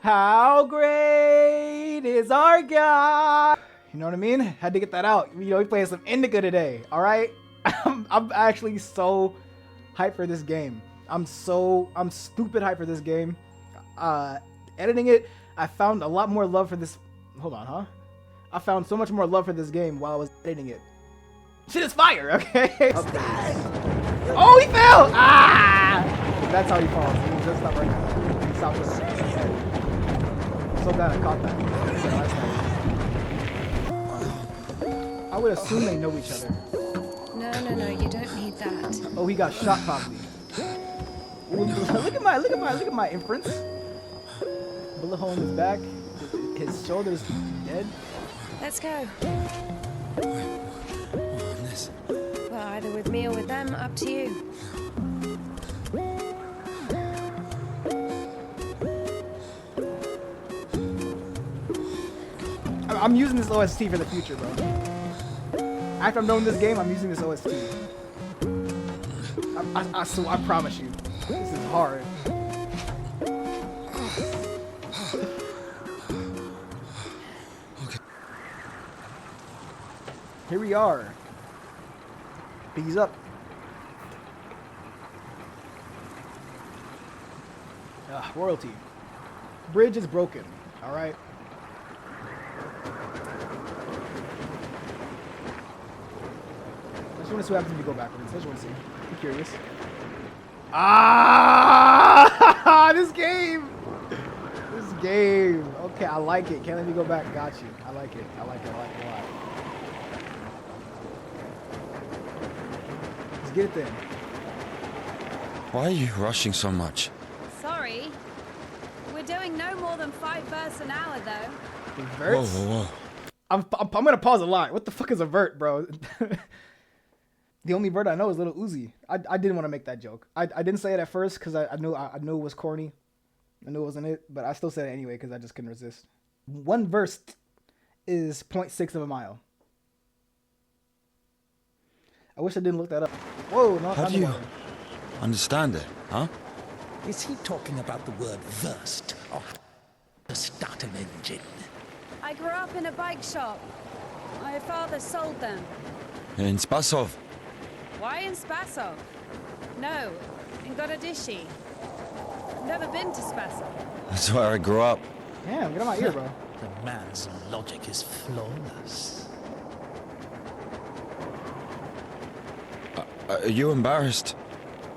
How great is our God? You know what I mean? Had to get that out. You know, we playing some Indika today, all right? I'm actually so hyped for this game. I'm stupid hyped for this game. Editing it, I found a lot more love for this. Hold on, huh? I found so much more love for this game while I was editing it. Shit is fire, okay? Oh, he fell! Ah! That's how he falls. He just stopped right now. He stopped with it. So glad I caught that. I would assume they know each other. No, you don't need that. Oh, he got shot probably. Ooh, look at my inference. Bullet hole in his back. His shoulder's dead. Let's go. Well, either with me or with them, up to you. I'm using this OST for the future, bro. After I'm done with this game, I'm using this OST. I promise you, this is hard. Here we are. Biggies up. Royalty. Bridge is broken. All right. I just want to see what happens if you go backwards. I just want to see. I'm curious. Ah! This game. This game. Okay, I like it. Can't let me go back. Got you. I like it. I like it a lot. Let's get it then. Why are you rushing so much? Sorry. We're doing no more than 5 verses an hour, though. Verts? Whoa. I'm gonna pause a lot. What the fuck is a vert, bro? The only vert I know is Little Uzi. I didn't want to make that joke. I didn't say it at first because I knew it was corny. I knew it wasn't it, but I still said it anyway because I just couldn't resist. 1 verse is 0.6 of a mile. I wish I didn't look that up. Whoa, no. How do you understand it, huh? Is he talking about the word versed or to start an engine? I grew up in a bike shop. My father sold them. In Spasov. Why in Spasov? No, in Gorodishi. Never been to Spasov. That's where I grew up. Damn, get out my ear, bro. The man's logic is flawless. Are you embarrassed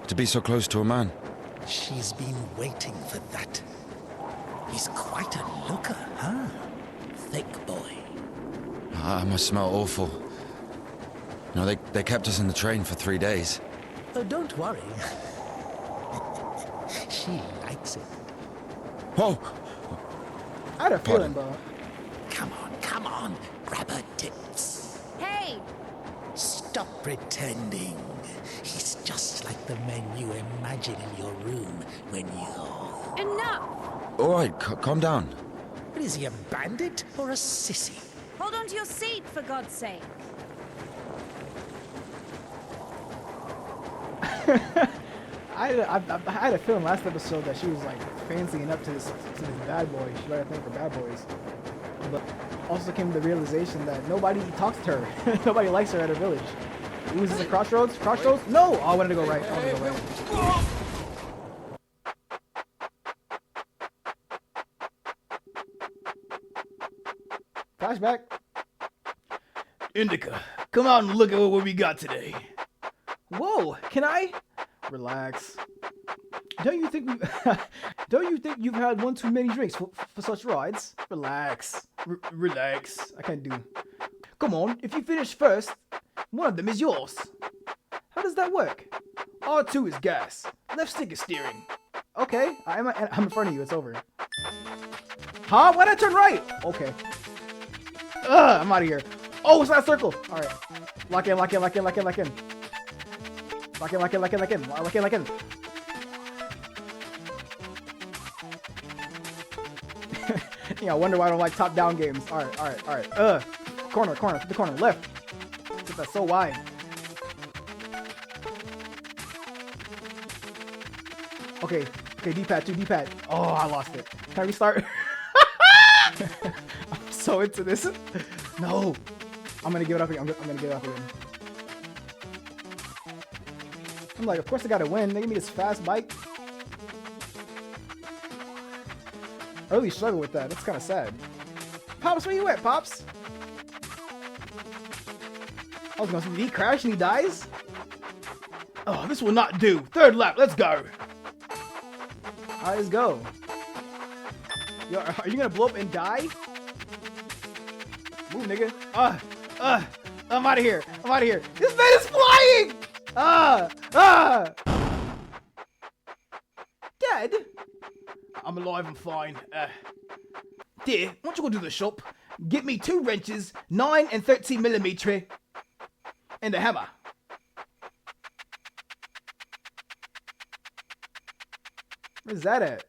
to be so close to a man? She's been waiting for that. He's quite a looker, huh? Thick boy. I must smell awful. You know, they kept us in the train for 3 days. Oh, don't worry. She likes it. Whoa! I had a feeling, bro. Come on. Grab her tits. Hey! Stop pretending. He's just like the men you imagine in your room when you... Enough! All right, calm down. But is he a bandit or a sissy? Hold on to your seat, for God's sake. I had a feeling last episode that she was like fancying up to this bad boy. She let her think for bad boys, but also came to the realization that nobody talks to her. Nobody likes her at her village. Ooh, is this a crossroads? Crossroads? No! Oh, I wanted to go right. Flashback. Indika, come out and look at what we got today. Whoa, can I? Relax. Don't you think you've had one too many drinks for such rides? Relax. Relax. I can't do. Come on, if you finish first, one of them is yours. How does that work? R2 is gas. Left stick is steering. Okay, I'm in front of you. It's over. Huh? Why'd I turn right? Okay. I'm out of here. Oh, it's not a circle. All right. Lock in. Yeah, I wonder why I don't like top-down games. All right. Corner, to the corner, left. That's so wide. Okay, D-pad. Oh, I lost it. Can I restart? so into this. No. I'm gonna give it up again. I'm gonna give it up again. I'm like, of course I gotta win. They give me this fast bike. I really struggle with that. That's kind of sad. Pops, where you at, Pops? I was gonna say, did he crash and he dies? Oh, this will not do. Third lap, let's go. Alright, let's go. Yo, are you gonna blow up and die? Move, nigga. I'm out of here. I'm out of here. This man is flying! Dad? I'm alive, I'm fine. Dear, why don't you go to the shop? Get me 2 wrenches, 9 and 13mm, and a hammer. Where's that at?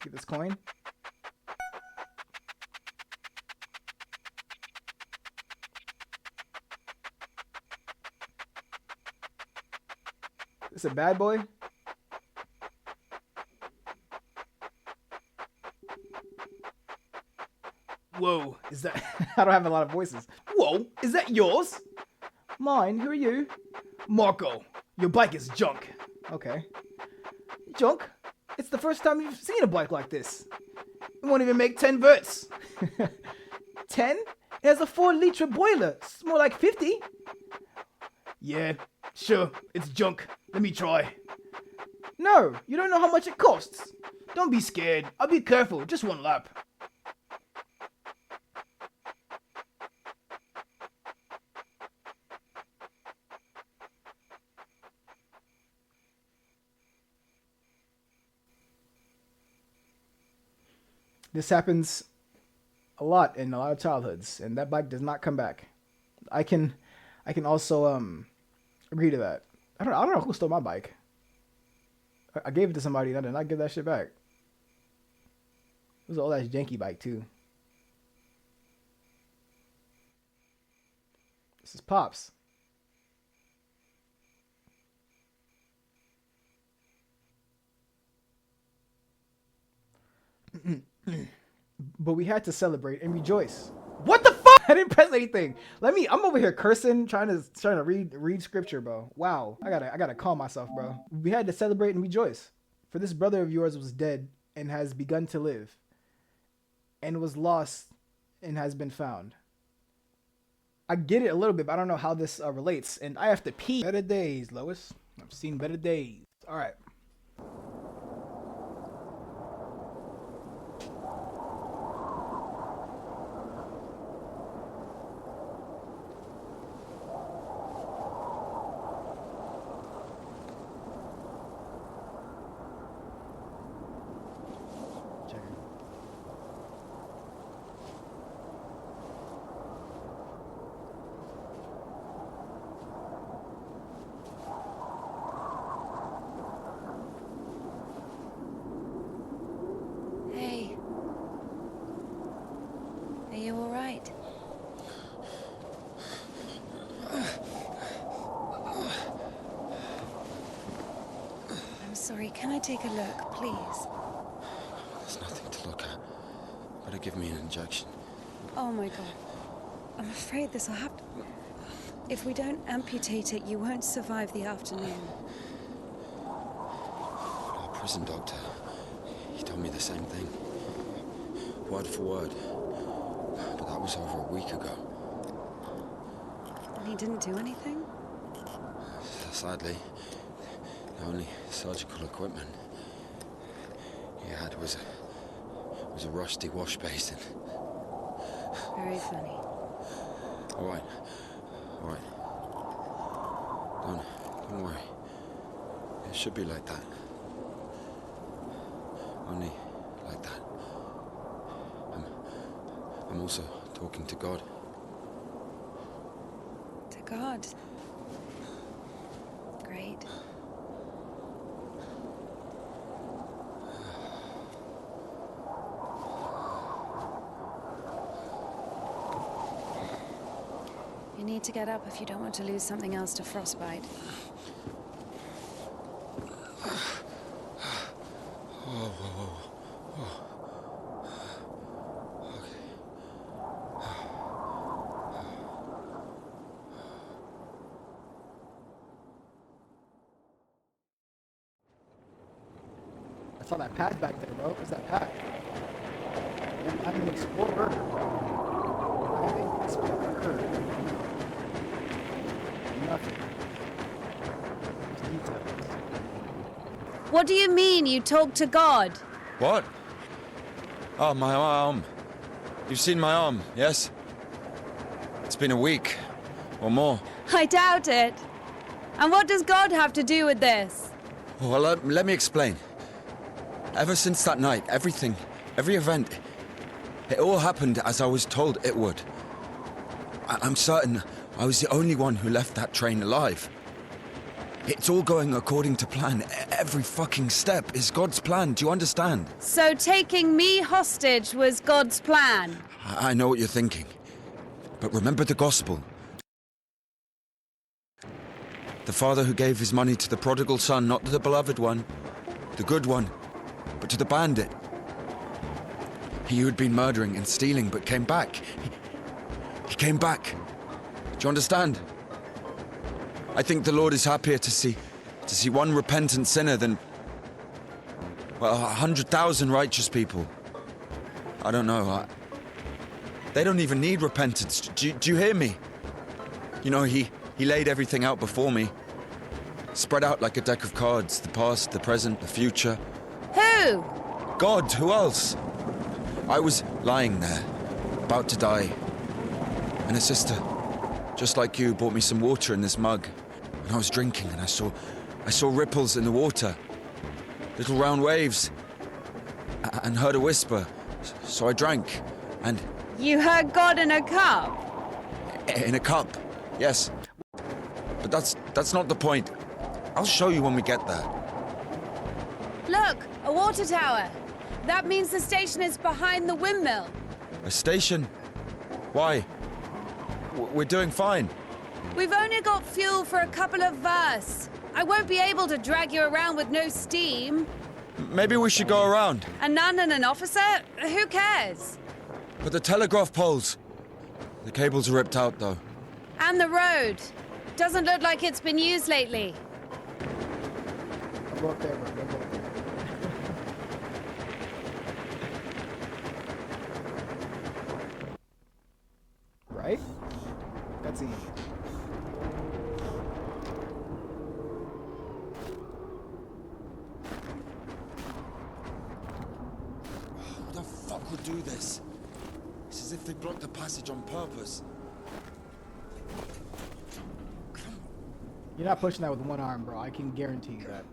Get this coin. This a bad boy? Whoa, is that... I don't have a lot of voices. Whoa, is that yours? Mine, who are you? Marco, your bike is junk. Okay. Junk? It's the first time you've seen a bike like this. It won't even make 10 verts. 10? It has a 4-liter boiler. It's more like 50. Yeah, sure, it's junk. Let me try. No, you don't know how much it costs. Don't be scared. I'll be careful. Just 1 lap. This happens a lot in a lot of childhoods, and that bike does not come back. I can also agree to that. I don't know who stole my bike. I gave it to somebody and I did not give that shit back. It was an old ass janky bike too. This is Pops. But we had to celebrate and rejoice. What the fuck? I didn't press anything. I'm over here cursing, trying to read scripture, bro. Wow. I gotta calm myself, bro. We had to celebrate and rejoice. For this brother of yours was dead and has begun to live, and was lost and has been found. I get it a little bit, but I don't know how this relates. And I have to pee. Better days, Lois. I've seen better days. All right. Hey. Are you all right? I'm sorry, can I take a look, please? There's nothing to look at. Better give me an injection. Oh my god. I'm afraid this will happen. If we don't amputate it, you won't survive the afternoon. Our prison doctor, he told me the same thing. Word for word. But that was over a week ago. And he didn't do anything? Sadly, the only surgical equipment he had was a rusty wash basin. Very funny. All right. Don't worry. It should be like that. Only like that. I'm also talking to God. To God. Great. You need to get up if you don't want to lose something else to frostbite. I saw that pad back there, bro. What's that pad? I'm an explorer. I'm an explorer. Nothing. Just details. What do you mean you talk to God? What? Oh, my arm. You've seen my arm, yes? It's been a week. Or more. I doubt it. And what does God have to do with this? Well, let me explain. Ever since that night, everything, every event, it all happened as I was told it would. I'm certain I was the only one who left that train alive. It's all going according to plan. Every fucking step is God's plan. Do you understand? So taking me hostage was God's plan? I know what you're thinking. But remember the gospel. The father who gave his money to the prodigal son, not to the beloved one, the good one, but to the bandit. He who had been murdering and stealing but came back. He came back. Do you understand? I think the Lord is happier to see one repentant sinner than, well, 100,000 righteous people. I don't know. They don't even need repentance. Do you hear me? You know, he laid everything out before me. Spread out like a deck of cards. The past, the present, the future. Who? God, who else? I was lying there, about to die. And a sister, just like you, brought me some water in this mug. And I was drinking and I saw ripples in the water. Little round waves. And heard a whisper. So I drank. And... You heard God in a cup? In a cup, yes. But that's not the point. I'll show you when we get there. Look, a water tower. That means the station is behind the windmill. A station? Why? We're doing fine. We've only got fuel for a couple of versts. I won't be able to drag you around with no steam. Maybe we should go around. A nun and an officer? Who cares? But the telegraph poles. The cables are ripped out, though. And the road. Doesn't look like it's been used lately. I'll go up there, bro. I'll go up there. Right? That's easy. Who the fuck would do this? It's as if they blocked the passage on purpose. You're not pushing that with one arm, bro. I can guarantee you that.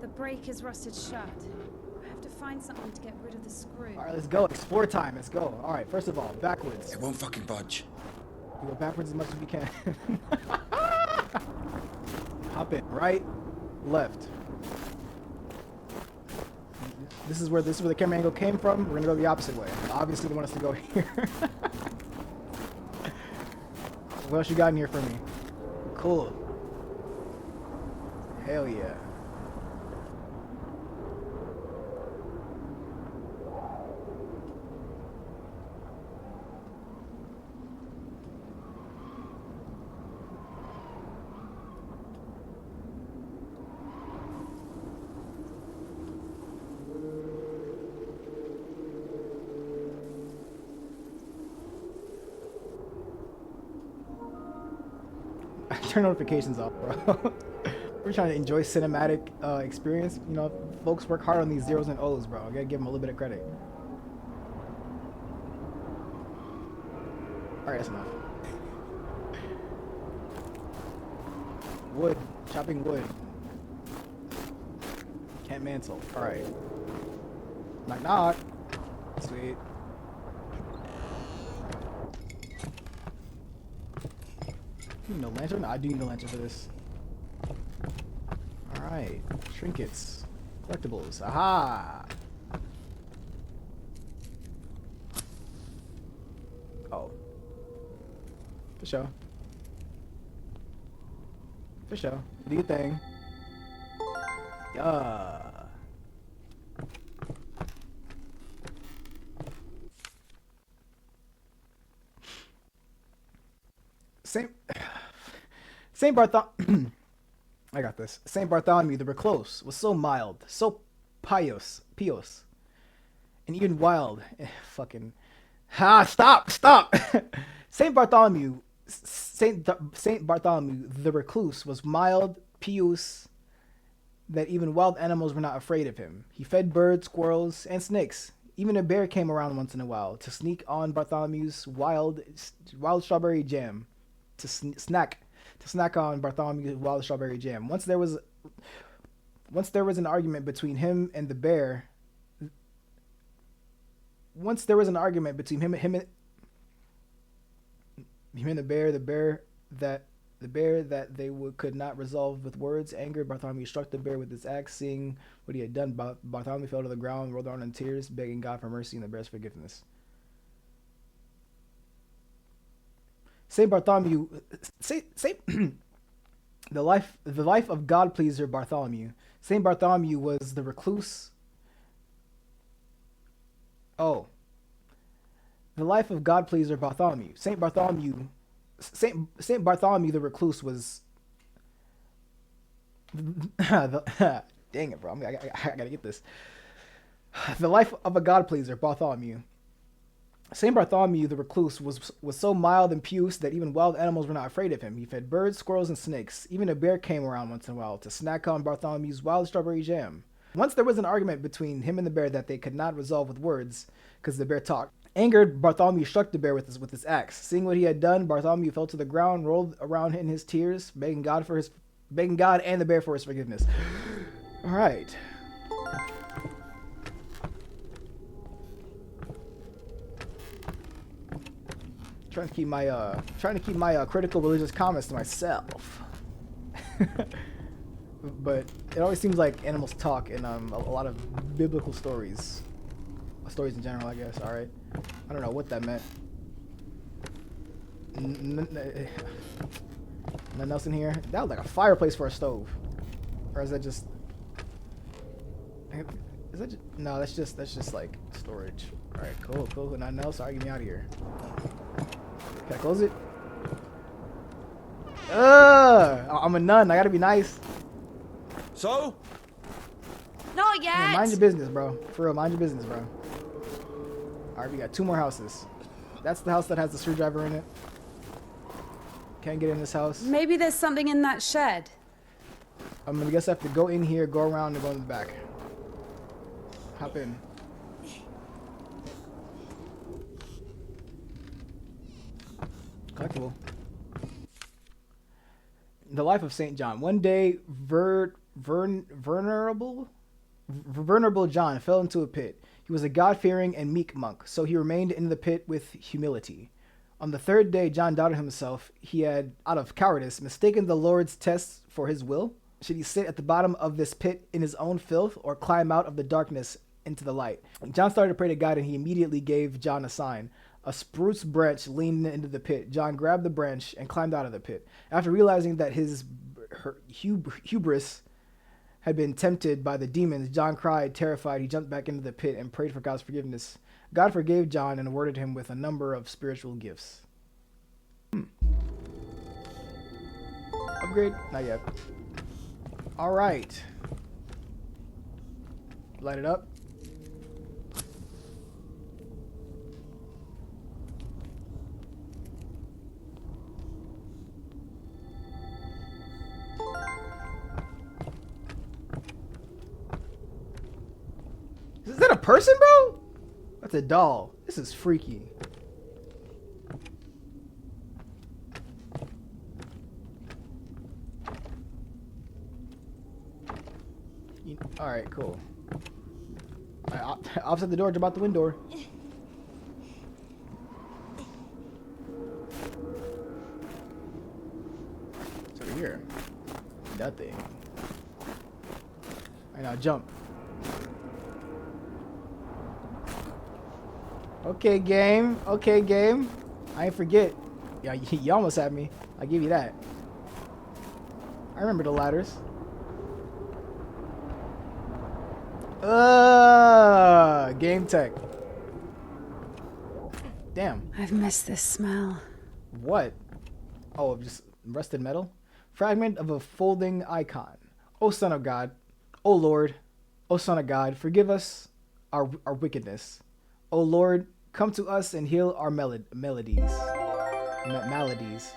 The brake is rusted shut. I have to find something to get rid of the screw. All right, let's go. Explore time. Let's go. All right, first of all, backwards. It won't fucking budge. You go backwards as much as we can. Hop in. Right, left. This is where the camera angle came from. We're gonna go the opposite way. Obviously, they want us to go here. What else you got in here for me? Cool. Hell yeah. Turn notifications off, bro. We're trying to enjoy cinematic experience. You know, folks work hard on these zeros and O's, bro. I gotta give them a little bit of credit. Alright, that's enough. Wood. Chopping wood. Can't mantle. Alright. Knock knock. Sweet. You need no lantern? No, I do need a lantern for this. Alright. Trinkets. Collectibles. Aha! Oh. For sure. For sure. Do your thing. Saint Saint Bartholomew. I got this. Saint Bartholomew the Recluse was so mild, so pious, and even wild. Fucking. Stop. Saint Bartholomew the Recluse was mild, pious, that even wild animals were not afraid of him. He fed birds, squirrels, and snakes. Even a bear came around once in a while to sneak on Bartholomew's wild strawberry jam. To snack on Bartholomew's wild strawberry jam. Once there was an argument between him and the bear. Once there was an argument between him and the bear that they could not resolve with words. Angered, Bartholomew struck the bear with his axe. Seeing what he had done, Bartholomew fell to the ground, rolled around in tears, begging God for mercy and the bear's forgiveness. Saint Bartholomew, the life of God pleaser Bartholomew. Saint Bartholomew was the recluse. Oh, the life of God pleaser Bartholomew. Saint Bartholomew the Recluse was. Dang it, bro! I gotta get this. The life of a God pleaser, Bartholomew. Saint Bartholomew the Recluse was so mild and pious that even wild animals were not afraid of him. He fed birds, squirrels, and snakes. Even a bear came around once in a while to snack on Bartholomew's wild strawberry jam. Once there was an argument between him and the bear that they could not resolve with words, because the bear talked. Angered, Bartholomew struck the bear with his axe. Seeing what he had done, Bartholomew fell to the ground, rolled around in his tears, begging God and the bear for his forgiveness. All right. Trying to keep my critical religious comments to myself. But it always seems like animals talk in a lot of biblical stories in general, I guess. All right, I don't know what that meant. Nothing else in here. That was like a fireplace for a stove, or is that just? Is that just, no? That's just like storage. All right, cool. Nothing else. All right, get me out of here. Can I close it? I'm a nun. I gotta be nice. So? Not yet. Yeah, mind your business, bro. For real, mind your business, bro. All right, we got 2 more houses. That's the house that has the screwdriver in it. Can't get in this house. Maybe there's something in that shed. I'm gonna guess I have to go in here, go around, and go in the back. Hop in. Collectible. The life of Saint John. One day, venerable John fell into a pit. He was a God-fearing and meek monk, so he remained in the pit with humility. On the 3rd day, John doubted himself. He had, out of cowardice, mistaken the Lord's test for his will. Should he sit at the bottom of this pit in his own filth, or climb out of the darkness into the light? John started to pray to God, and he immediately gave John a sign. A spruce branch leaned into the pit. John grabbed the branch and climbed out of the pit. After realizing that his hubris had been tempted by the demons, John cried, terrified. He jumped back into the pit and prayed for God's forgiveness. God forgave John and awarded him with a number of spiritual gifts. Upgrade? Not yet. All right. Light it up. Is that a person, bro? That's a doll. This is freaky. All right, cool. All right, opposite the door, jump out the window. It's over here. That thing. All right, now jump. Okay, game. Okay, game. I ain't forget. Yeah, you almost had me. I'll give you that. I remember the ladders. Game tech. Damn. I've missed this smell. What? Oh, just rusted metal? Fragment of a folding icon. O Son of God, O Lord, O Son of God, forgive us our wickedness. O Lord, come to us and heal our maladies. Maladies.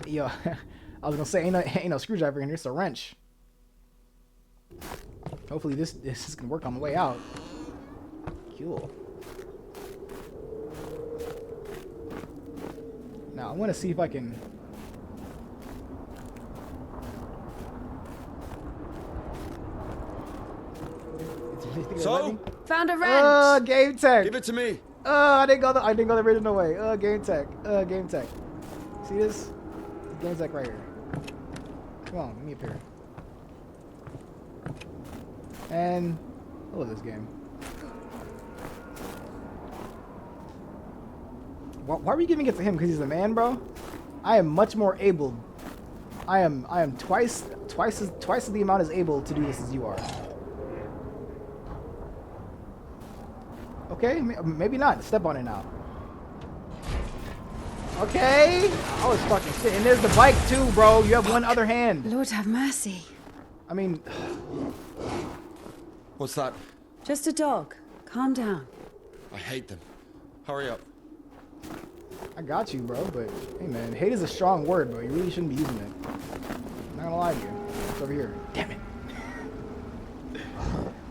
Yo, I was gonna say ain't no screwdriver in here, it's a wrench. Hopefully this is gonna work on the way out. Cool. Now I want to see if I can. So? Found a wrench. Game tech. Give it to me. I didn't go the original way. Game tech. Game tech. See this? Game tech right here. Come on, let me up here. And I love this game. Why are you giving it to him? Because he's the man, bro. I am much more able. I am twice the amount as able to do this as you are. Okay, maybe not. Step on it now. Okay. I was fucking shit. And there's the bike too, bro. You have one other hand. Lord have mercy. I mean, What's that? Just a dog. Calm down. I hate them. Hurry up. I got you, bro. But hey, man, hate is a strong word, bro. You really shouldn't be using it. I'm not gonna lie to you. It's over here. Damn it.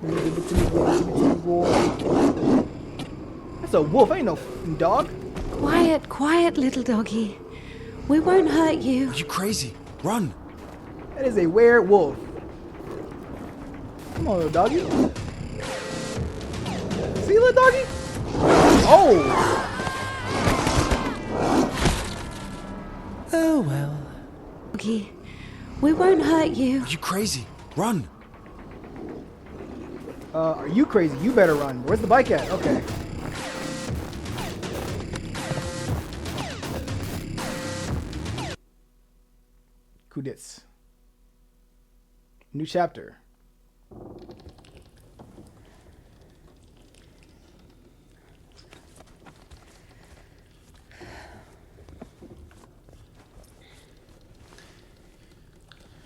Give it to me, boy. That's a wolf. Ain't no f***ing dog. Quiet, little doggy. We won't hurt you. Are you crazy? Run. That is a werewolf. Come on, little doggy. See, little doggy? Oh! Oh well. Doggy, we won't hurt you. Are you crazy? Run. Are you crazy? You better run. Where's the bike at? Okay. Kudits. New chapter.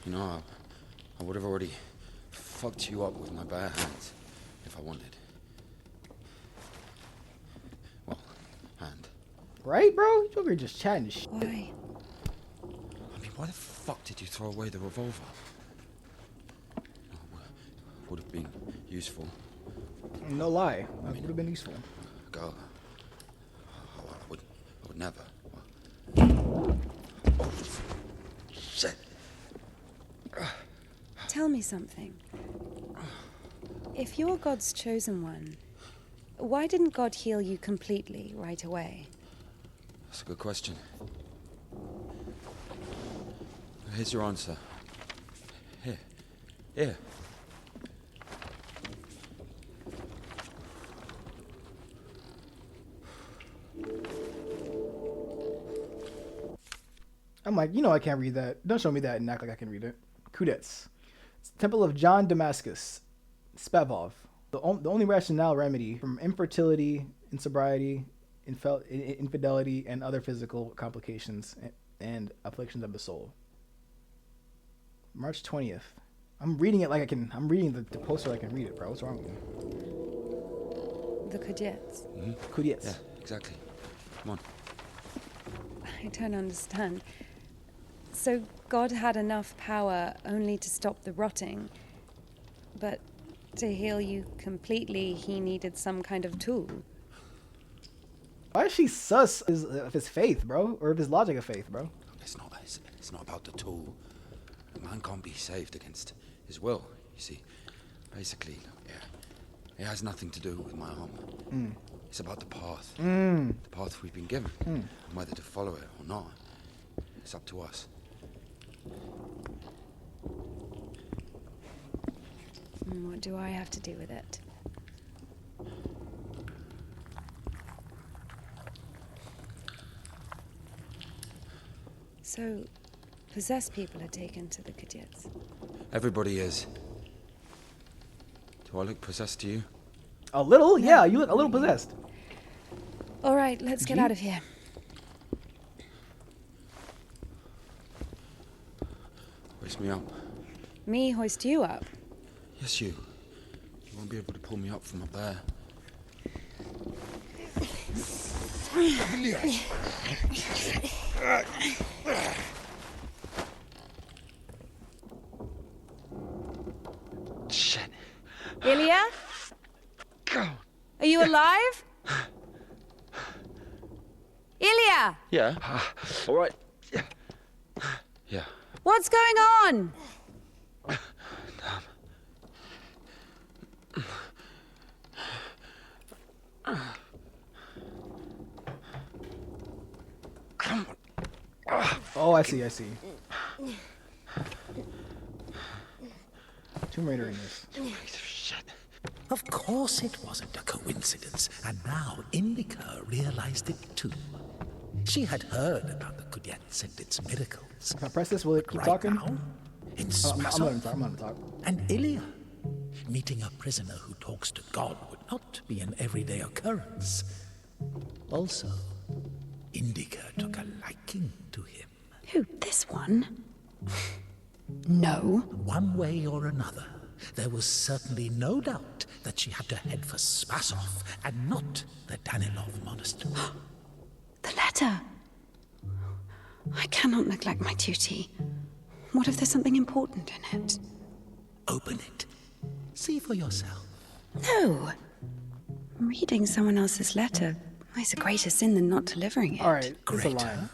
You know, I would have already fucked you up with my bare hands if I wanted. Well, hand. Right, bro? You over here just chatting shit. Why? I mean, why the fuck did you throw away the revolver? Would have been useful. No lie. That would have been useful. Girl. Oh, I would never. Oh, shit. Tell me something. If you're God's chosen one, why didn't God heal you completely right away? That's a good question. Here's your answer. Here. I'm like, you know I can't read that. Don't show me that and act like I can read it. Kudets. Temple of John Damascus. Spavov. The only rationale remedy from infertility, insobriety, infidelity, and other physical complications and afflictions of the soul. March 20th. I'm reading it like I can. I'm reading the poster like I can read it, bro. What's wrong with you? The Kudets. Kudets. Yeah, exactly. Come on. I don't understand. So God had enough power only to stop the rotting, but to heal you completely, he needed some kind of tool. Why is she sus of his faith, bro? Or of his logic of faith, bro? It's not about the tool. A man can't be saved against his will, you see. Basically, yeah. It has nothing to do with my arm. It's about the path. The path we've been given. And whether to follow it or not, it's up to us. What do I have to do with it? So, possessed people are taken to the Kudyets. Everybody is. Do I look possessed to you? A little? Yeah, you look a little possessed. All right, let's get out of here. Hoist me up. Me hoist you up? Yes, you. You won't be able to pull me up from up there. Shit. Ilya? Go. Are you alive? Ilya! Yeah. All right. Yeah. Yeah. What's going on? Come on. Oh, I see. Tomb Raider in this. Piece of shit. Of course it wasn't a coincidence, and now Indika realized it too. She had heard about the Kudyets and its miracles. Can I press this? Will it keep Right talking? now, in I'm letting him Smasov talk. I'm letting him talk. and Ilya. Meeting a prisoner who talks to God would not be an everyday occurrence. Also, Indika took a liking to him. Who, this one? No. One way or another, there was certainly no doubt that she had to head for Spasov and not the Danilov monastery. The letter. I cannot neglect my duty. What if there's something important in it? Open it. See for yourself. No. Reading someone else's letter is a greater sin than not delivering it. All right, it's a Greater? line.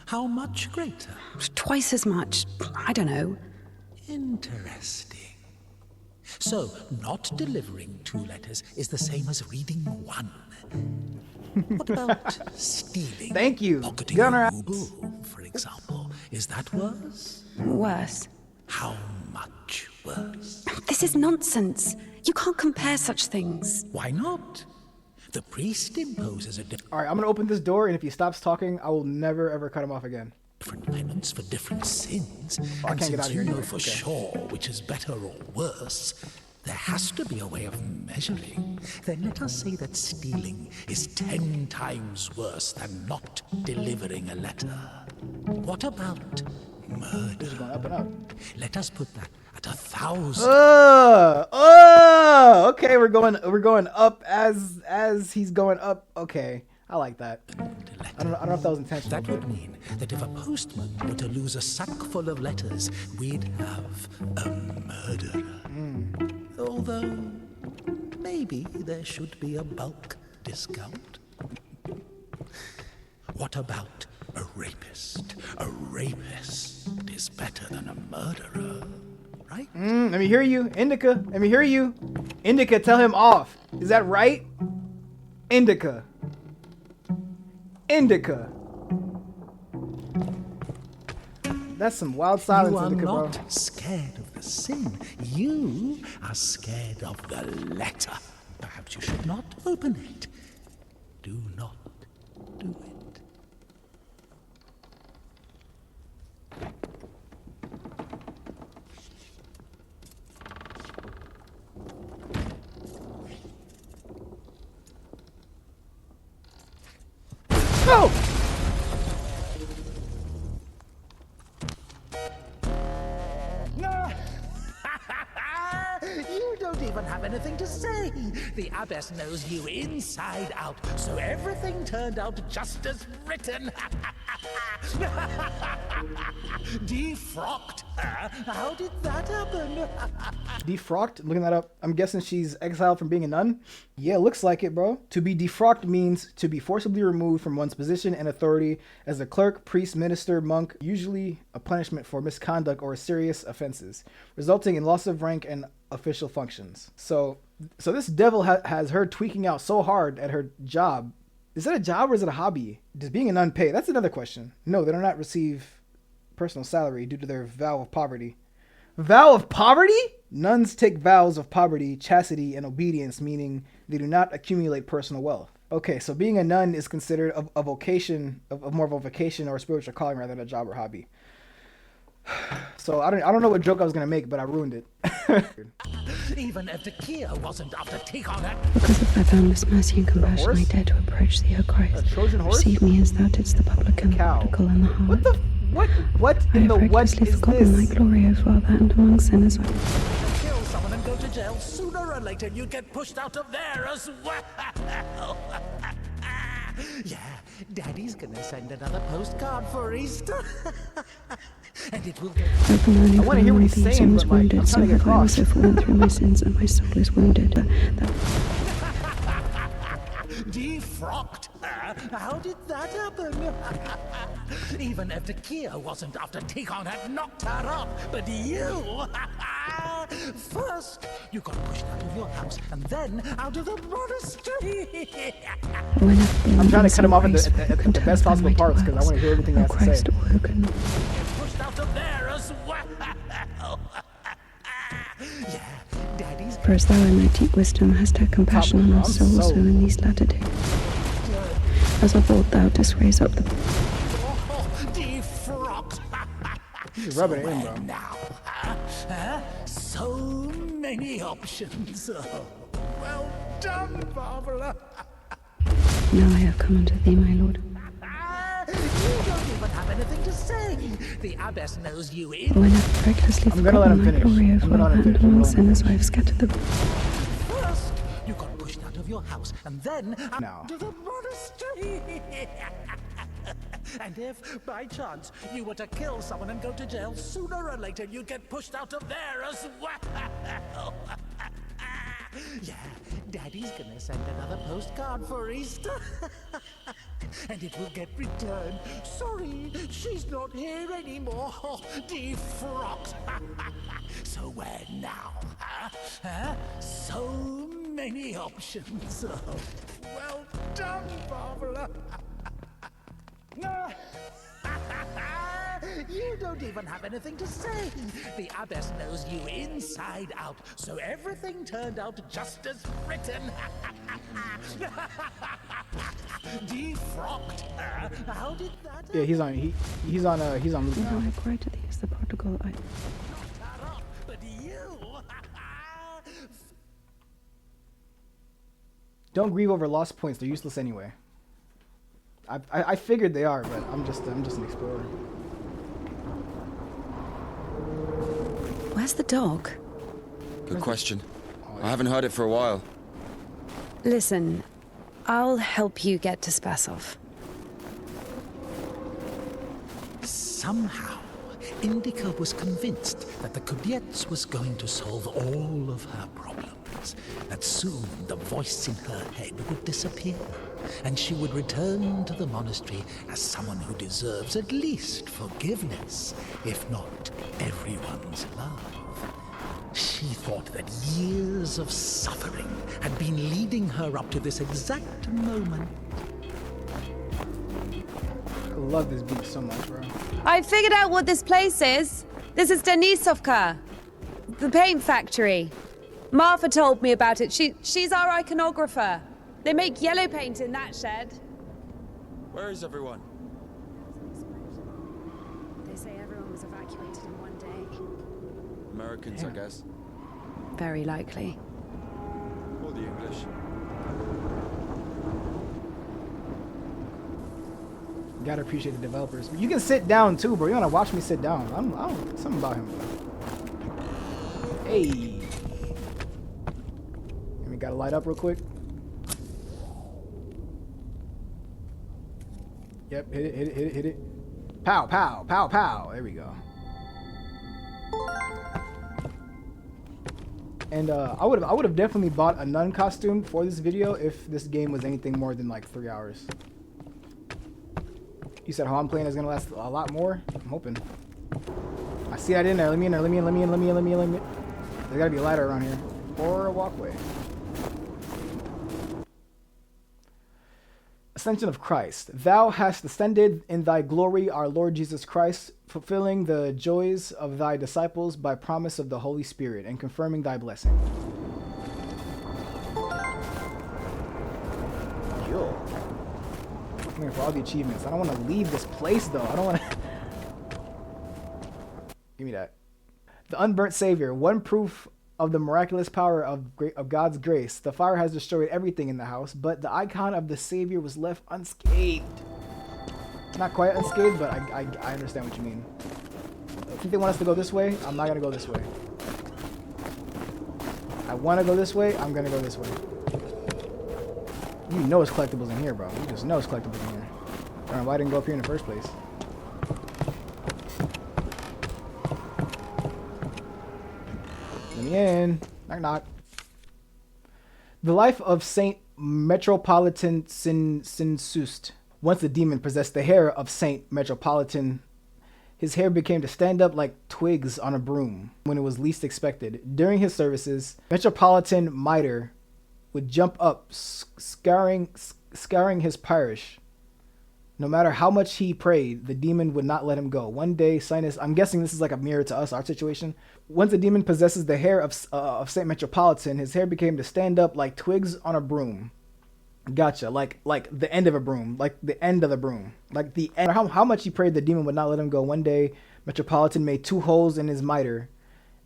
How much greater? Twice as much. I don't know. Interesting. So, not delivering 2 letters is the same as reading 1. What about stealing? Thank you. Pocketing Gunner. a ruble, for example. Is that worse? Worse. How much worse? This is nonsense. You can't compare such things. Why not? The priest imposes a All right, I'm gonna open this door, and if he stops talking, I will never ever cut him off again. different penance for different sins. I And can't get out since of you here know anyway. for Okay. sure which is better or worse, there has to be a way of measuring. Then let us say that stealing is 10 times worse than not delivering a letter. What about murder? Going up and up. Let us put that at 1,000. Okay, we're going up as he's going up. Okay, I like that. I don't know if that was intentional. That would mean that if a postman were to lose a sack full of letters, we'd have a murderer. Although, maybe there should be a bulk discount. What about a rapist? A rapist is better than a murderer, right? Let me hear you, Indika. Let me hear you. Indika, tell him off. Is that right? Indika. Indika. That's some wild silence, You are Indika, bro. not scared of the sin. You are scared of the letter. Perhaps you should not open it. Do not do it. Go! You don't even have anything to say. The abbess knows you inside out, so everything turned out just as written. Defrocked her? How did that happen? Defrocked? Looking that up. I'm guessing she's exiled from being a nun? Yeah, looks like it, bro. To be defrocked means to be forcibly removed from one's position and authority as a clerk, priest, minister, monk, usually a punishment for misconduct or serious offenses, resulting in loss of rank and official functions. So this devil has her tweaking out so hard at her job. Is that a job or is it a hobby? Does being a nun pay? That's another question. No, they do not receive personal salary due to their vow of poverty. Vow of poverty? Nuns take vows of poverty, chastity, and obedience, meaning they do not accumulate personal wealth. Okay, so being a nun is considered a vocation, more of a vocation or a spiritual calling rather than a job or hobby. So I don't know what joke I was gonna make, but I ruined it. Even if the Kia wasn't after take on that. Because of thy boundless mercy and compassion, I horse? dare to approach thee, O Christ. A Trojan horse? Receive me as thou didst the publican, the Cow. prodigal, and the harlot. What I in the have what recklessly is forgotten this? thy glory, O Father, and among sinners. Kill someone and go to jail. Sooner or later, you get pushed out of there as well. Yeah, Daddy's gonna send another postcard for Easter. And it will get... I wanna hear what he's saying, but, like, I'm trying to get So have I across. also fallen through my sins, and my soul is wounded. Defrocked her? How did that happen? Even if the Kia wasn't after Tikon had knocked her up, but you... First, you got pushed out of your house, and then out of the monastery. I'm trying to cut him off at the best possible parts because I want to hear everything he has to say. Christ awoken. Pushed out of there as well. Yeah, Daddy's... For as thou in thy deep wisdom hast had compassion on our I'm souls, so so- in these latter days. As of old thou didst raise up the... defrocked. He's rubbing it in, bro. Now, so many options. Oh, well done, Barbara. Now I have come unto thee, my lord. You don't even have anything to say. The abbess knows you in. When I've recklessly I'm gonna let him forgotten thy finish. glory, O I'm gonna let Father, him and finish. among I'm gonna let him sinners I have scattered the... First, you got pushed out of your house, and then out No. to the monastery. And if, by chance, you were to kill someone and go to jail, sooner or later you get pushed out of there as well. Yeah, Daddy's gonna send another postcard for Easter. And it will get returned. Sorry, she's not here anymore. Defrocked. So where now? So many options. Oh, well done, Barbara. You don't even have anything to say. The abbess knows you inside out, so everything turned out just as written. Defrocked her? How did that Yeah, he's on loop Now now. I cry to thee as the prodigal, I... knock her up? But you... Don't grieve over lost points. They're useless anyway. I figured they are, but I'm just an explorer. Where's the dog? Good question. I haven't heard it for a while. Listen, I'll help you get to Spasov. Somehow, Indika was convinced that the Kubiets was going to solve all of her problems, that soon the voice in her head would disappear, and she would return to the monastery as someone who deserves at least forgiveness, if not everyone's love. She thought that years of suffering had been leading her up to this exact moment. I love this beat so much, bro. I figured out what this place is. This is Denisovka, the paint factory. Martha told me about it. She's our iconographer. They make yellow paint in that shed. Where is everyone? They say everyone was evacuated in one day. Americans, I guess. Very likely. Or the English. Gotta appreciate the developers. You can sit down too, bro. You wanna watch me sit down? I don't something about him, bro. Hey. And we gotta light up real quick. Yep, hit it. Pow, pow, pow, pow. There we go. And I would have definitely bought a nun costume for this video if this game was anything more than like 3 hours. You said how I'm playing is gonna last a lot more? I'm hoping. I see that in there. Let me in there. Let me in. There's gotta be a ladder around here. Or a walkway. Ascension of Christ. Thou hast ascended in thy glory, our Lord Jesus Christ, fulfilling the joys of thy disciples by promise of the Holy Spirit and confirming thy blessing. Yo. I'm here for all the achievements. I don't want to leave this place, though. I don't want to... Give me that. The unburnt savior. One proof of the miraculous power of God's grace. The fire has destroyed everything in the house, but the icon of the savior was left unscathed. Not quite unscathed, but I understand what you mean. I think they want us to go this way. I'm not going to go this way. I want to go this way. I'm going to go this way. You know it's collectibles in here, bro. You just know it's collectibles in here. I don't know why I didn't go up here in the first place. Let me in. Knock, knock. The life of Saint Metropolitan Sinsust. Once the demon possessed the hair of Saint Metropolitan, his hair became to stand up like twigs on a broom when it was least expected. During his services, Metropolitan Mitre would jump up, scouring his parish. No matter how much he prayed, the demon would not let him go. One day, Sinus, I'm guessing this is like a mirror to us, our situation. Once the demon possesses the hair of Saint Metropolitan, his hair became to stand up like twigs on a broom. Gotcha. Like the end of a broom. Like the end of the broom. Like the end. How much he prayed, the demon would not let him go. One day, Metropolitan made 2 holes in his mitre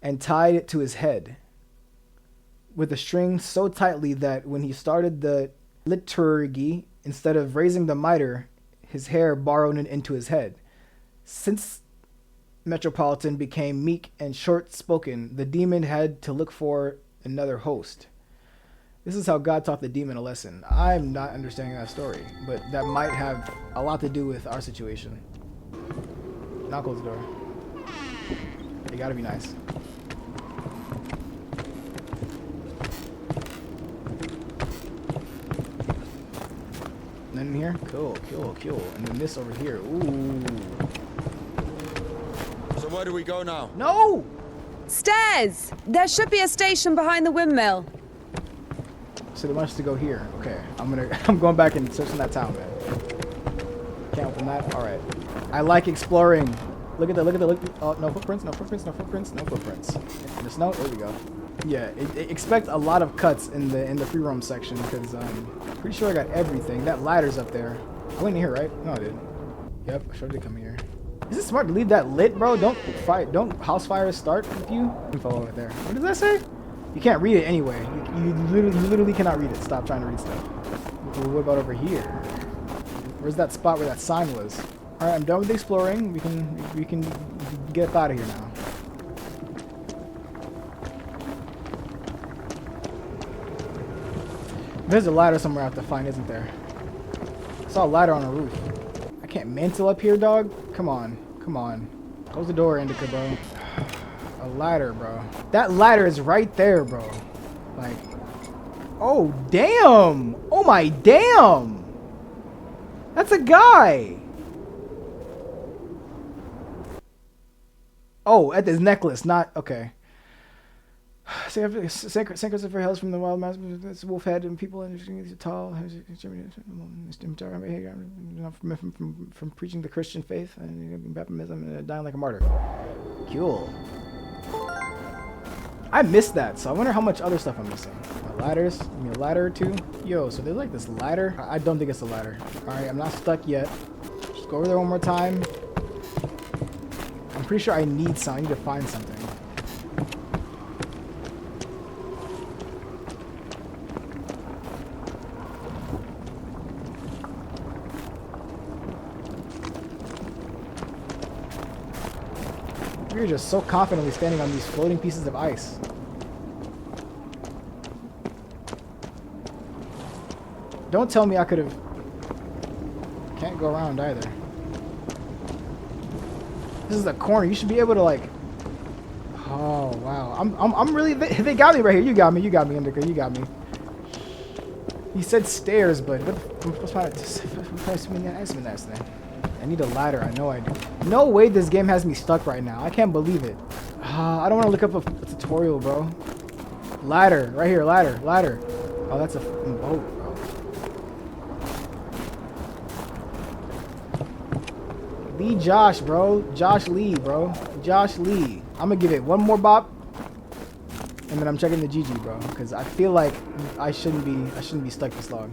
and tied it to his head with a string so tightly that when he started the liturgy, instead of raising the mitre, his hair burrowed into his head. Since Metropolitan became meek and short-spoken, the demon had to look for another host. This is how God taught the demon a lesson. I'm not understanding that story, but that might have a lot to do with our situation. Knock on the door. You gotta be nice. None in here? Cool, cool, cool. And then this over here. Ooh. So where do we go now? No! Stairs! There should be a station behind the windmill. So they want us to go here. Okay, I'm going back and searching that town, man. Can't open that. All right. I like exploring. Look at the. Oh, no footprints. No footprints. No footprints. No footprints. In the snow. There we go. Yeah. Expect a lot of cuts in the free roam section because I'm pretty sure I got everything. That ladder's up there. I went in here, right? No, I didn't. Yep. I sure did come here. Is it smart to leave that lit, bro? Don't house fires start with you. Info over there. What does that say? You can't read it anyway. You literally cannot read it. Stop trying to read stuff. What about over here? Where's that spot where that sign was? All right, I'm done with exploring. We can get up out of here now. There's a ladder somewhere I have to find, isn't there? I saw a ladder on a roof. I can't mantle up here, dog. Come on, come on. Close the door, Indika, bro. A ladder, bro. That ladder is right there, bro. Like, oh, damn. Oh, my damn. That's a guy. Oh, at this necklace, not, okay. St. Christopher hails from the wild mouse, wolf head, and people tall, from preaching the Christian faith and baptism and dying like a martyr. Cool. I missed that, so I wonder how much other stuff I'm missing. Ladders, give me a ladder or two. Yo, so there's like this ladder. I don't think it's a ladder. All right, I'm not stuck yet. Just go over there one more time. I'm pretty sure I need something. I need to find something. You're just so confidently standing on these floating pieces of ice. Don't tell me I could have... Can't go around either. This is a corner. You should be able to like... Oh, wow. I'm really... They got me right here. You got me, Indika. You got me. He said stairs, but... I need a ladder. I know I do. No way this game has me stuck right now. I can't believe it. I don't want to look up a tutorial, bro. Ladder. Right here. Ladder. Ladder. Oh, that's a boat, bro. Lee Josh, bro. Josh Lee, bro. Josh Lee. I'm going to give it one more bop. and then I'm checking the GG, bro, because I feel like I shouldn't be stuck this long.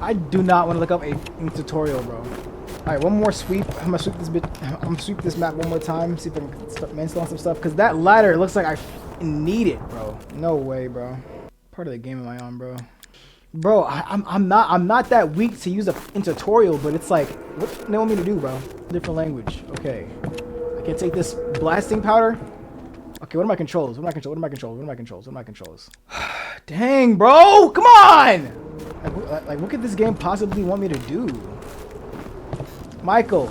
I do not want to look up a tutorial, bro. All right, one more sweep. I'm gonna sweep this bit. I'm gonna sweep this map one more time. See if I can start installing some stuff. Cause that ladder looks like I need it, bro. No way, bro. Part of the game am I on, bro? Bro, I'm not that weak to use a tutorial, but it's like, what do they want me to do, bro? Different language. Okay. I can take this blasting powder. Okay, what are my controls? What are my controls? What are my controls? What are my controls? What are my controls? Dang, bro! Come on! Like, what could this game possibly want me to do? Michael,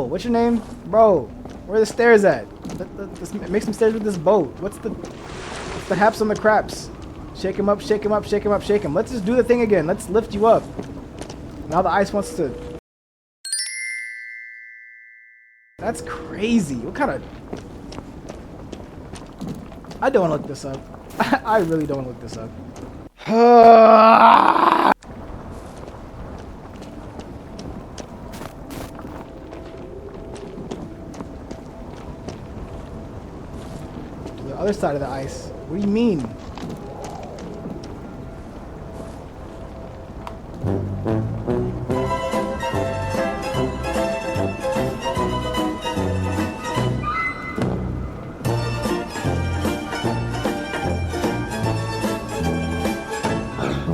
what's your name? Bro, where are the stairs at? Let's make some stairs with this boat. What's the haps on the craps? Shake him up, shake him up, shake him up, shake him. Let's just do the thing again. Let's lift you up. Now the ice wants to... That's crazy. What kind of... I don't want to look this up. I really don't want to look this up. The other side of the ice. What do you mean?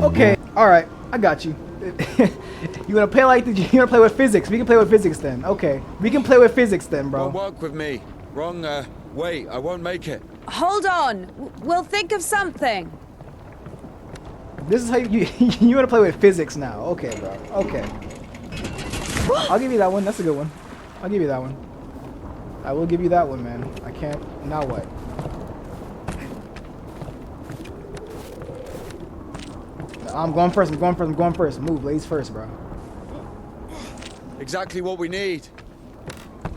Okay, all right, I got you. You wanna play like you wanna play with physics? We can play with physics then. Okay, we can play with physics then, bro. Won't work with me. Wrong way. I won't make it. Hold on. We'll think of something. This is how you want to play with physics now. Okay, bro. Okay. I'll give you that one. That's a good one. I'll give you that one. I will give you that one, man. I can't. Now what? I'm going first. I'm going first. I'm going first. Move, ladies first, bro. Exactly what we need.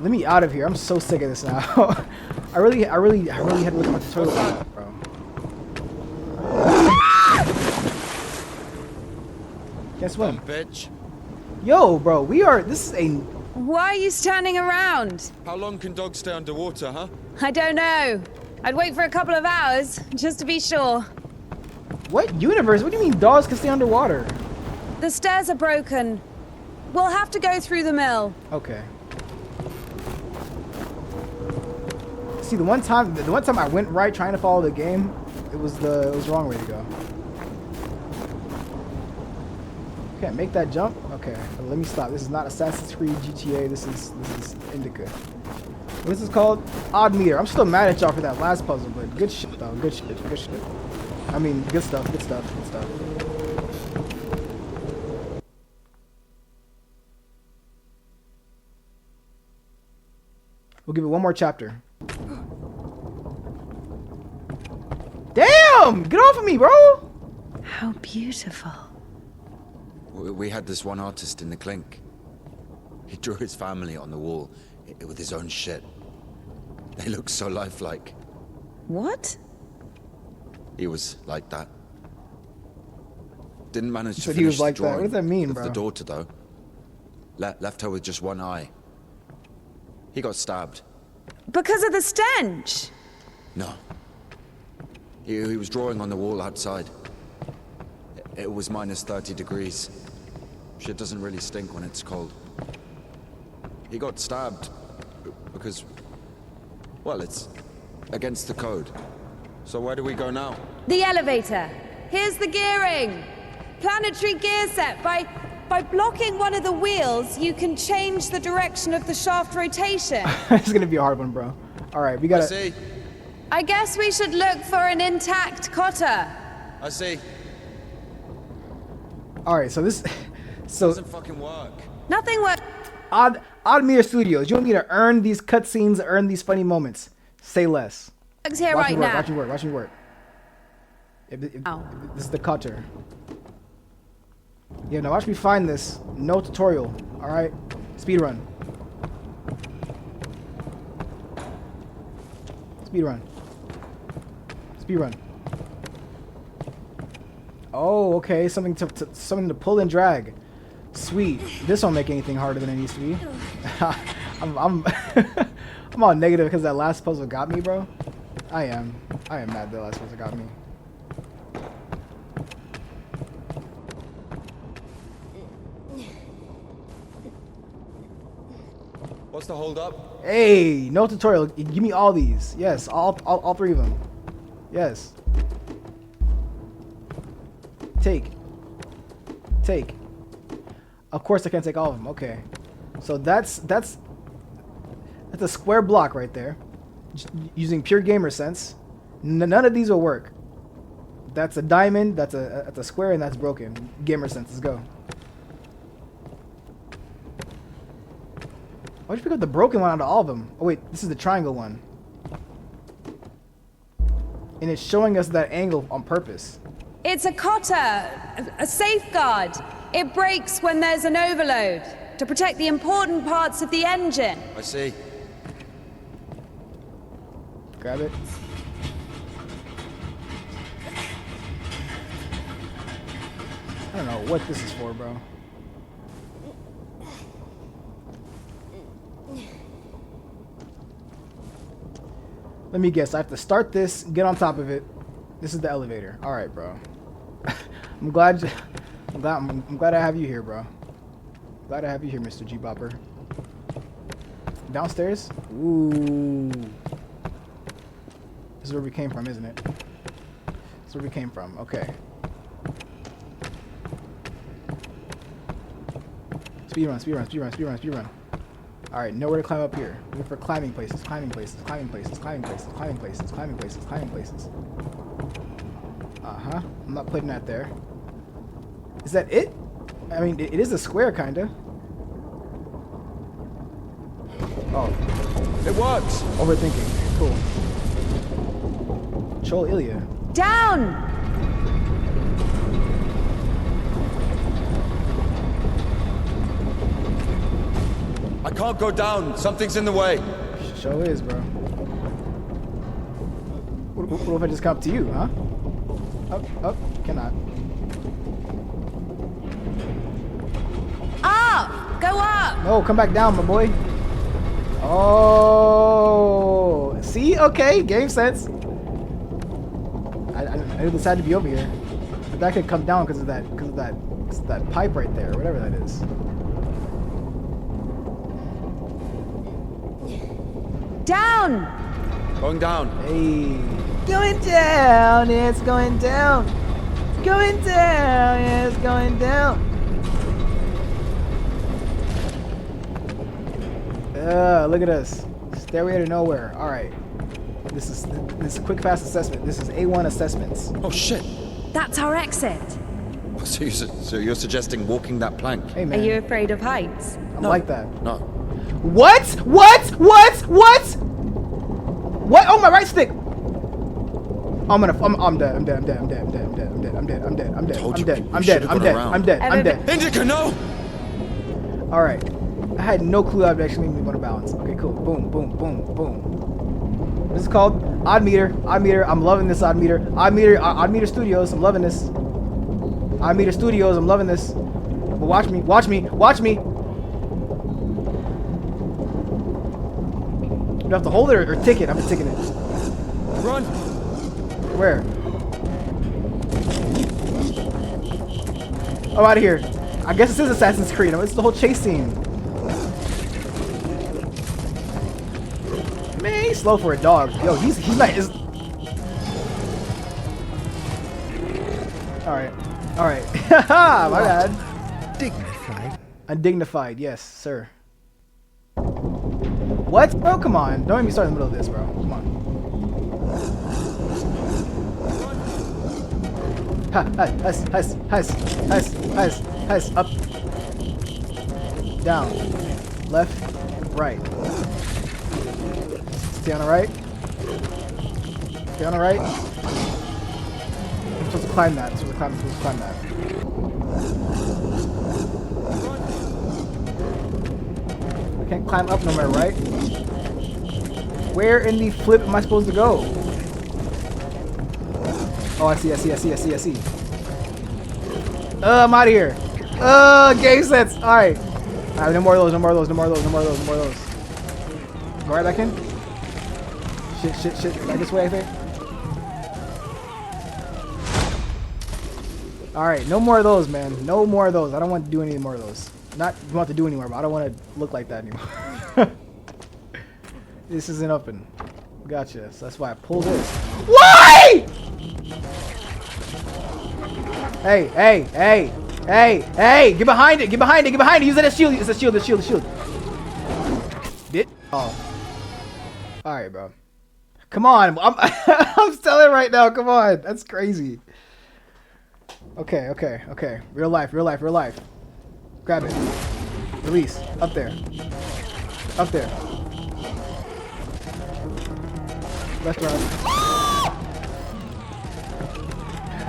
Let me out of here. I'm so sick of this now. I really had to look at my tutorial, bro. Guess what? Bitch. Yo, bro, this is a... Why are you standing around? How long can dogs stay underwater, huh? I don't know. I'd wait for a couple of hours, just to be sure. What universe? What do you mean dogs can stay underwater? The stairs are broken. We'll have to go through the mill. Okay. See, the one time I went right trying to follow the game, it was the wrong way to go. Okay, make that jump. Okay, let me stop. This is not Assassin's Creed GTA. This is Indika. What is this called? Odd meter. I'm still mad at y'all for that last puzzle, but good shit though. Good shit. Good shit. I mean, good stuff. Good stuff. Good stuff. We'll give it one more chapter. Damn! Get off of me, bro! How beautiful. We had this one artist in the clink. He drew his family on the wall with his own shit. They look so lifelike. What? He was like that. Didn't manage to So finish he was like the that. drawing What does that mean, of bro? the daughter, though. Left her with just one eye. He got stabbed. Because of the stench? No. He was drawing on the wall outside. It was minus 30 degrees. Shit doesn't really stink when it's cold. He got stabbed because, well, it's against the code. So where do we go now? The elevator. Here's the gearing. Planetary gear set. By blocking one of the wheels, you can change the direction of the shaft rotation. It's gonna be a hard one, bro. All right, we gotta. I see. I guess we should look for an intact cotter. I see. All right, so this, so Doesn't fucking work. Nothing works. Odd Meter Studios. You want me to earn these cutscenes, earn these funny moments? Say less. Here Watch right me work. now. Watch me work. Watch me work. Ow. This is the cutter. Yeah, now watch me find this. No tutorial. All right, speed run. Speed run. Speed run. Oh, okay. Something to pull and drag. Sweet. This won't make anything harder than it needs to be. I'm I'm all negative because that last puzzle got me, bro. I am mad that last puzzle got me. What's the hold up? Hey, no tutorial. Give me all these. Yes, all 3 of them. Yes. Take. Of course I can't take all of them. Okay. So that's a square block right there. Using pure gamer sense. None of these will work. That's a diamond, that's a square, and that's broken. Gamer sense, let's go. Why'd you pick up the broken one out of all of them? Oh wait, this is the triangle one. And it's showing us that angle on purpose. It's a cotter, a safeguard. It breaks when there's an overload to protect the important parts of the engine. I see. Grab it. I don't know what this is for, bro. Let me guess. I have to start this, get on top of it. This is the elevator. All right, bro. I'm glad I have you here, bro. Glad I have you here, Mr. G Bopper. Downstairs? Ooh. This is where we came from, isn't it? This is where we came from. Okay. Speedrun. Alright, nowhere to climb up here. Look for climbing places. Uh-huh. I'm not putting that there. Is that it? I mean, it is a square, kinda. Oh. It works! Overthinking. Cool. Control Ilya. Down! I can't go down. Something's in the way. Sure is, bro. What if I just come up to you, huh? Up. Cannot. Up! Go up! No, come back down, my boy. Oh, see? Okay, game sense. I decided to be over here, but that could come down because of that pipe right there, or whatever that is. Down! Going down. Hey, going down. It's going down. Going down. It's going down. Look at us. Stairway to nowhere. All right. This is quick, fast assessment. This is A1 assessments. Oh shit. That's our exit. So you're suggesting walking that plank? Hey Are man, you afraid of heights? I'm like that. No. What? Oh, my right stick. I'm dead. I'm dead. Indika, no! All right. I had no clue I'd actually make me want to balance. Okay, cool. Boom. This is called Odd Meter. I'm loving this Odd Meter. Odd Meter Studios. I'm loving this. Odd Meter Studios. I'm loving this. But watch me. Do I have to hold it or tick it? I'm ticking it. Run! Where? I'm out of here. I guess this is Assassin's Creed. It's the whole chase scene. Man, he's slow for a dog. Yo, he's not. All right. Haha, my bad. Dignified. Undignified, yes, sir. What? Oh, come on. Don't make me start in the middle of this, bro. Come on. Huss. Up. Down. Left. Right. Stay on the right. I'm supposed to climb that. I can't climb up no matter, right? Where in the flip am I supposed to go? Oh, I see. I'm out of here. Game sets. Alright. Alright, no more of those. Go right back in. Shit. Right this way, I think. Alright, no more of those, man. No more of those. I don't want to do any more of those. Not want to do anymore, but I don't want to look like that anymore. This isn't open. Gotcha. So that's why I pulled this. Why? Hey, hey, hey, hey, hey! Get behind it! Get behind it! Get behind it! Use it as shield! It's a shield! It's a shield! It's a shield! Did? Oh. All right, bro. Come on! I'm selling right now. Come on! That's crazy. Okay, okay, okay. Real life, real life, real life. Grab it. Release. Up there. Up there. Restaurant.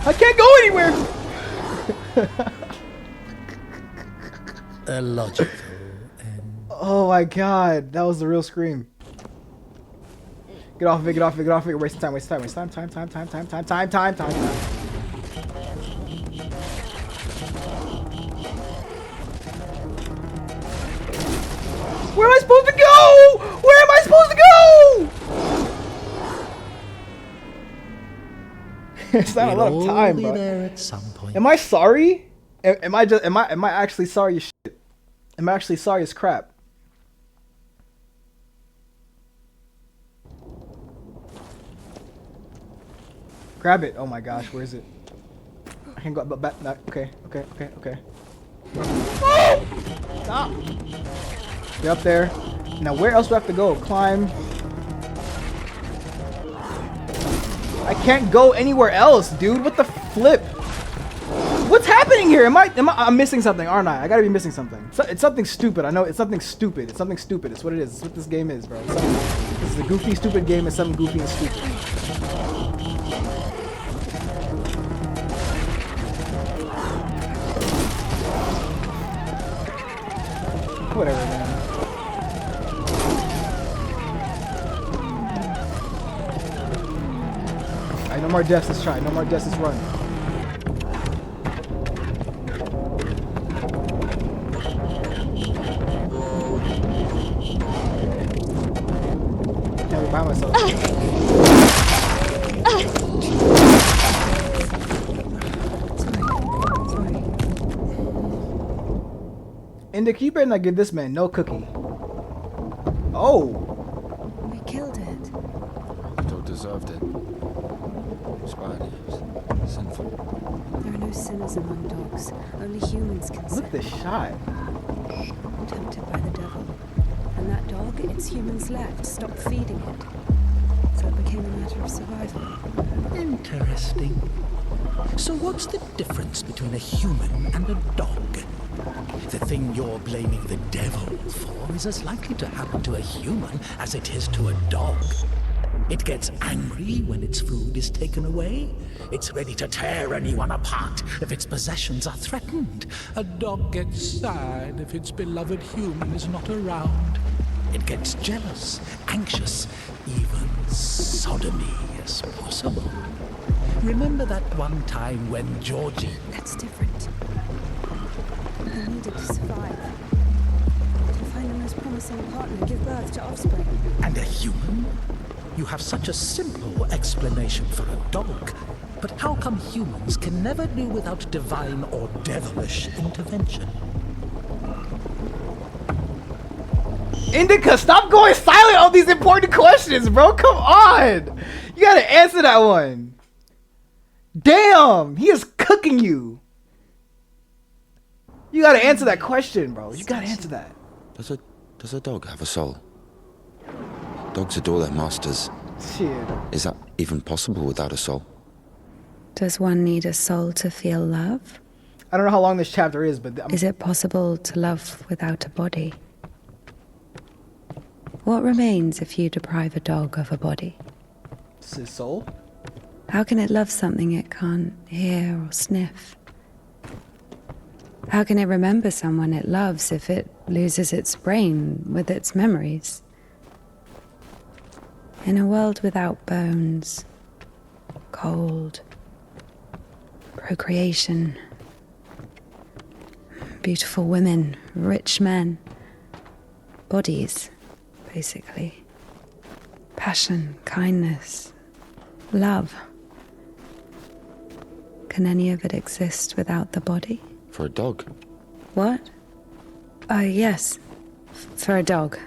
I can't go anywhere! Illogical and... Oh my god, that was the real scream. Get off of it, get off of it, get off of it. Waste time, waste time, waste time, time. Where am I supposed to go? Where am I supposed to go? It's not a lot of time, bro. There at some point. Am I sorry? Am I actually sorry as shit? Am I actually sorry as crap? Grab it. Oh my gosh, where is it? I can't go back. Okay, okay, okay, okay. Stop! Get up there. Now where else do I have to go? Climb. I can't go anywhere else, dude. What the flip? What's happening here? I'm missing something, aren't I? I gotta be missing something. It's something stupid. I know it's something stupid. It's something stupid. It's what it is. It's what this game is, bro. This is a goofy, stupid game. It's something goofy and stupid. Whatever, man. Alright, no more deaths. Let's try. No more deaths. Let's run. Can't be by myself. Indika, you better not give this man no cookie. Oh! We killed it. The dog deserved it. It was bad. It was sinful. There are no sinners among dogs. Only humans can sin. Look at this shot. Tempted by the devil. And that dog, its humans left, stopped feeding it. So it became a matter of survival. Interesting. So what's the difference between a human and a dog? The thing you're blaming the devil for is as likely to happen to a human as it is to a dog. It gets angry when its food is taken away. It's ready to tear anyone apart if its possessions are threatened. A dog gets sad if its beloved human is not around. It gets jealous, anxious, even sodomy is possible. Remember that one time when Georgie... That's different. They needed to survive. To find the most promising partner, give birth to offspring. And a human? You have such a simple explanation for a dog. But how come humans can never do without divine or devilish intervention? Indika, stop going silent on these important questions, bro. Come on. You gotta answer that one. Damn, he is cooking you. You gotta answer that question, bro. You gotta answer that. Does a dog have a soul? Dogs adore their masters. Shit. Is that even possible without a soul? Does one need a soul to feel love? I don't know how long this chapter is, but Is it possible to love without a body? What remains if you deprive a dog of a body? It's his soul. How can it love something it can't hear or sniff? How can it remember someone it loves if it loses its brain with its memories? In a world without bones, cold, procreation, beautiful women, rich men, bodies, basically. Passion, kindness, love. Can any of it exist without the body? For a dog? What? Yes. For a dog.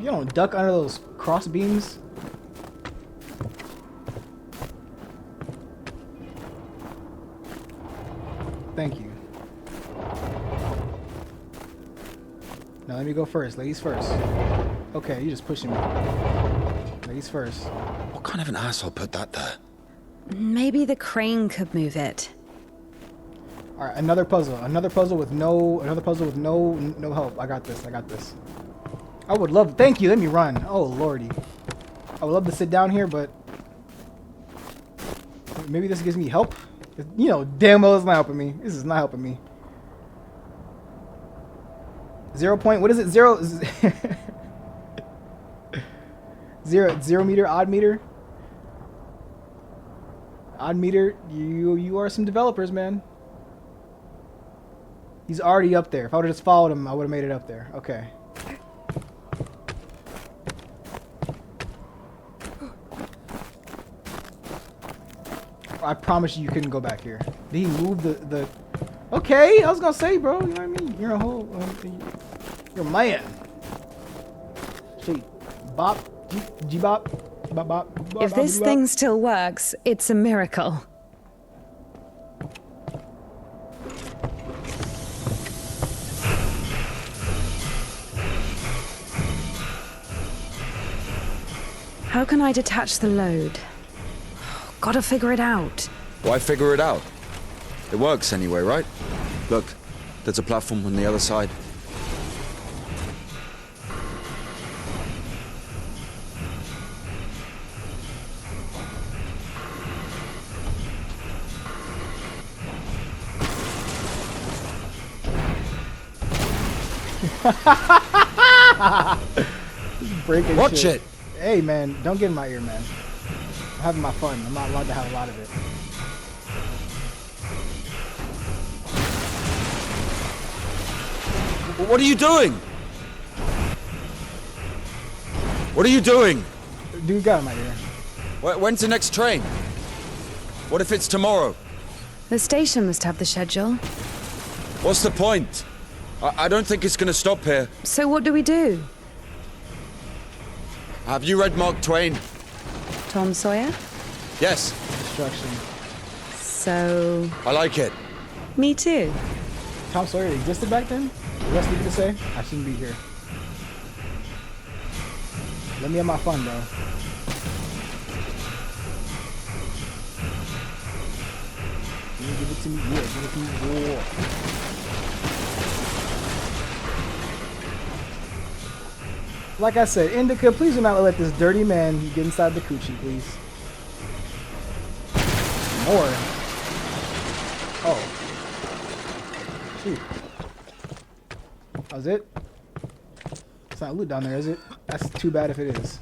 You don't duck under those cross beams. Thank you. Now let me go first. Ladies first. Okay, you just pushing me. Ladies first. What kind of an asshole put that there? Maybe the crane could move it. All right, another puzzle. Another puzzle with no help. I got this. I got this. I would love. Thank you. Let me run. Oh lordy. I would love to sit down here, but maybe this gives me help. You know, damn well it's not helping me. This is not helping me. 0 point. What is it? 0 meter. Odd meter. Odd meter. You are some developers, man. He's already up there. If I would have just followed him, I would have made it up there. Okay. I promise you couldn't go back here. Did he move the... Okay, I was gonna say, bro. You know what I mean? You're a whole... you're a man. Shit. Bop. G-bop. Bop, bop. Bop, If this bop. thing still works, it's a miracle. How can I detach the load? Gotta figure it out. Why figure it out? It works anyway, right? Look, there's a platform on the other side. Breaking Watch shit. it! Hey, man, don't get in my ear, man. I'm having my fun. I'm not allowed to have a lot of it. What are you doing? What are you doing? Dude got in my ear. When's the next train? What if it's tomorrow? The station must have the schedule. What's the point? I don't think it's gonna stop here. So what do we do? Have you read Mark Twain? Tom Sawyer? Yes, Destruction. So... I like it. me too. Tom Sawyer existed back then? The rest of you to say? I shouldn't be here. Let me have my fun, bro. Give it to me. Yeah, give it to me. War. Like I said, Indika, please do not let this dirty man get inside the coochie, please. More. Oh. Shoot. That was it? It's not loot down there, is it? That's too bad if it is.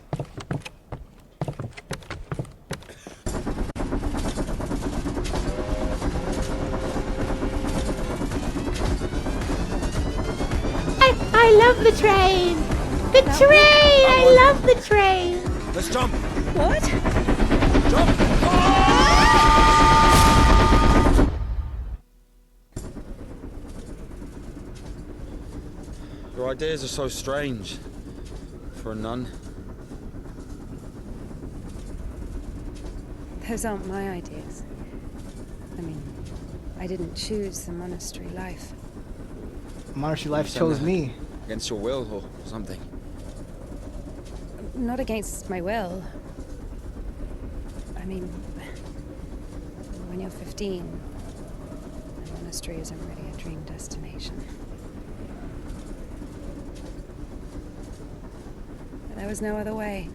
I love the train! The train! I love the train! Let's jump! What? Jump! Your ideas are so strange for a nun. Those aren't my ideas. I mean, I didn't choose the monastery life. Monastery life chose me. Against your will or something. Not against my will. I mean, when you're 15, a monastery isn't really a dream destination. But there was no other way.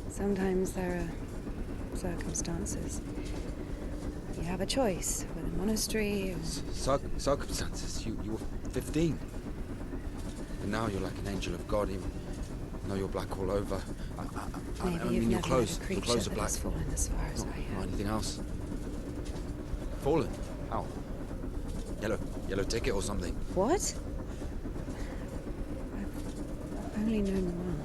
Sometimes there are circumstances. You have a choice with a monastery or... Circumstances. You were 15. And now you're like an angel of God, even though you're black all over. I Maybe mean, you've your never clothes, met a your creature clothes are that black. has fallen as far as I Or have. anything else. Fallen? How? Yellow ticket or something. What? I've only known one.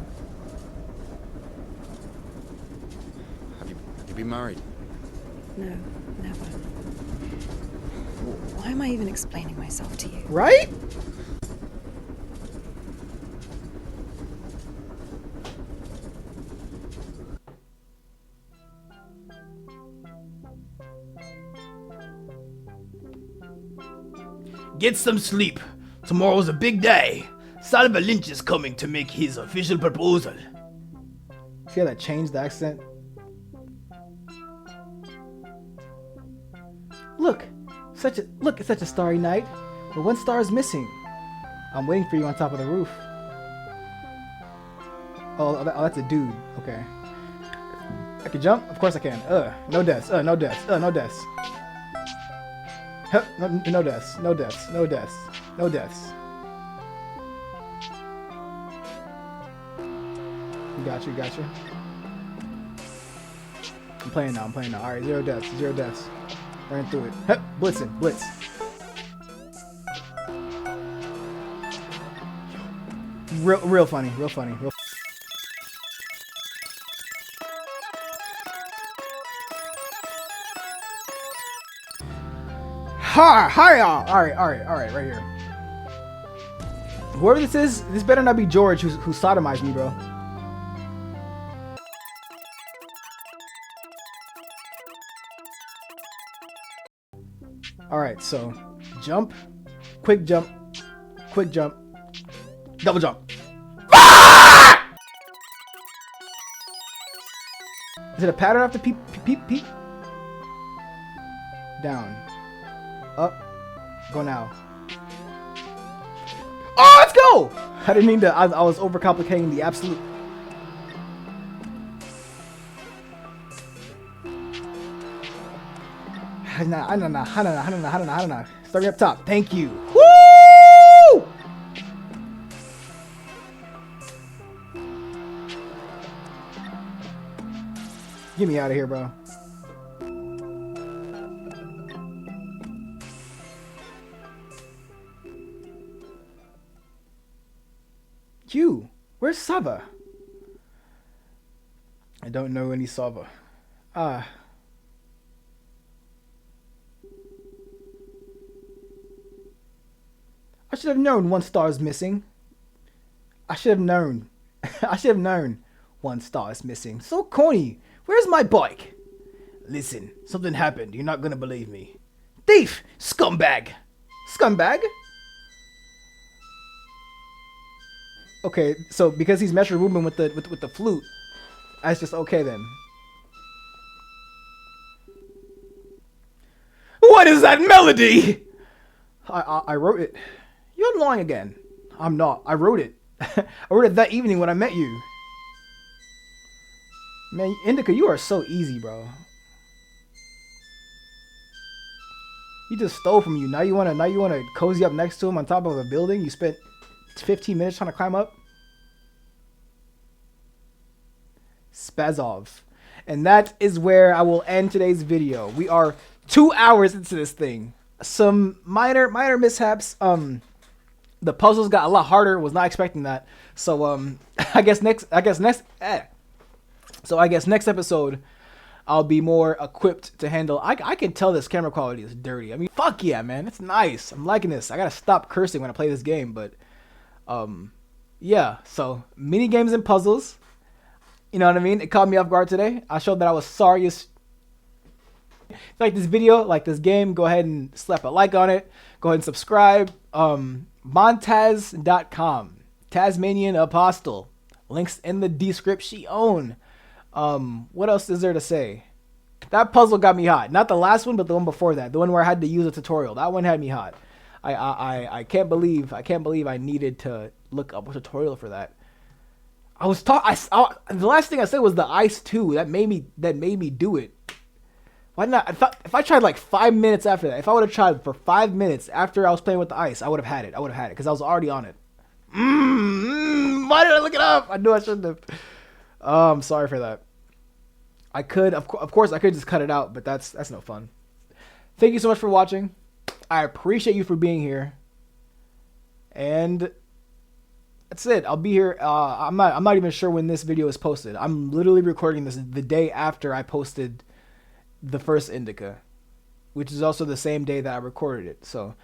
Have you been married? No, never. Why am I even explaining myself to you? Right? Get some sleep. Tomorrow's a big day. Salva Lynch is coming to make his official proposal. See how that changed the accent? Look, it's such a starry night, but one star is missing. I'm waiting for you on top of the roof. Oh, that's a dude. Okay. I can jump? Of course I can. No deaths. No deaths. No deaths. No deaths. No deaths. No deaths. No deaths. Gotcha. I'm playing now. Alright, 0 deaths. 0 deaths. Running through it. Blitzing. Blitz. Real funny. Hi, alright, right here. Whoever this is, this better not be George who sodomized me, bro. Alright, so jump, quick jump, double jump. Ah! Is it a pattern after peep? Down. Up. Go now. Oh, let's go! I didn't mean to. I was overcomplicating the absolute. Starting up top. Thank you. Woo! Get me out of here, bro. Where's Saba? I don't know any Saba. I should have known one star is missing. I should have known. I should have known one star is missing. So corny. Where's my bike? Listen, something happened. You're not gonna believe me. Thief! Scumbag! Scumbag? Okay, so because he's Metro Boomin with the flute, that's just okay then. What is that melody? I wrote it. You're lying again. I'm not. I wrote it. I wrote it that evening when I met you. Man, Indika, you are so easy, bro. He just stole from you. Now you wanna cozy up next to him on top of a building you spent 15 minutes trying to climb up? Spazov. And that is where I will end today's video. We are 2 hours into this thing. Some minor mishaps. The puzzles got a lot harder. Was not expecting that. So I guess next episode I'll be more equipped to handle. I can tell this camera quality is dirty. I mean, fuck yeah, man. It's nice. I'm liking this. I gotta stop cursing when I play this game, but yeah, so mini games and puzzles, you know what I mean? It caught me off guard today. I showed that I was sorry as if you like this video, like this game, go ahead and slap a like on it. Go ahead and subscribe. Montaz.com, Tasmanian Apostle, links in the description. What else is there to say? That puzzle got me hot. Not the last one, but the one before that, the one where I had to use a tutorial. That one had me hot. I can't believe I needed to look up a tutorial for that. The last thing I said was the ice 2. That made me do it. Why not? If I tried like 5 minutes after that, if I would have tried for 5 minutes after I was playing with the ice, I would have had it. Because I was already on it. Why did I look it up? I knew I shouldn't have. I'm sorry for that. I could, of course, I could just cut it out, but that's no fun. Thank you so much for watching. I appreciate you for being here. And that's it. I'll be here. I'm not even sure when this video is posted. I'm literally recording this the day after I posted the first Indika, which is also the same day that I recorded it. So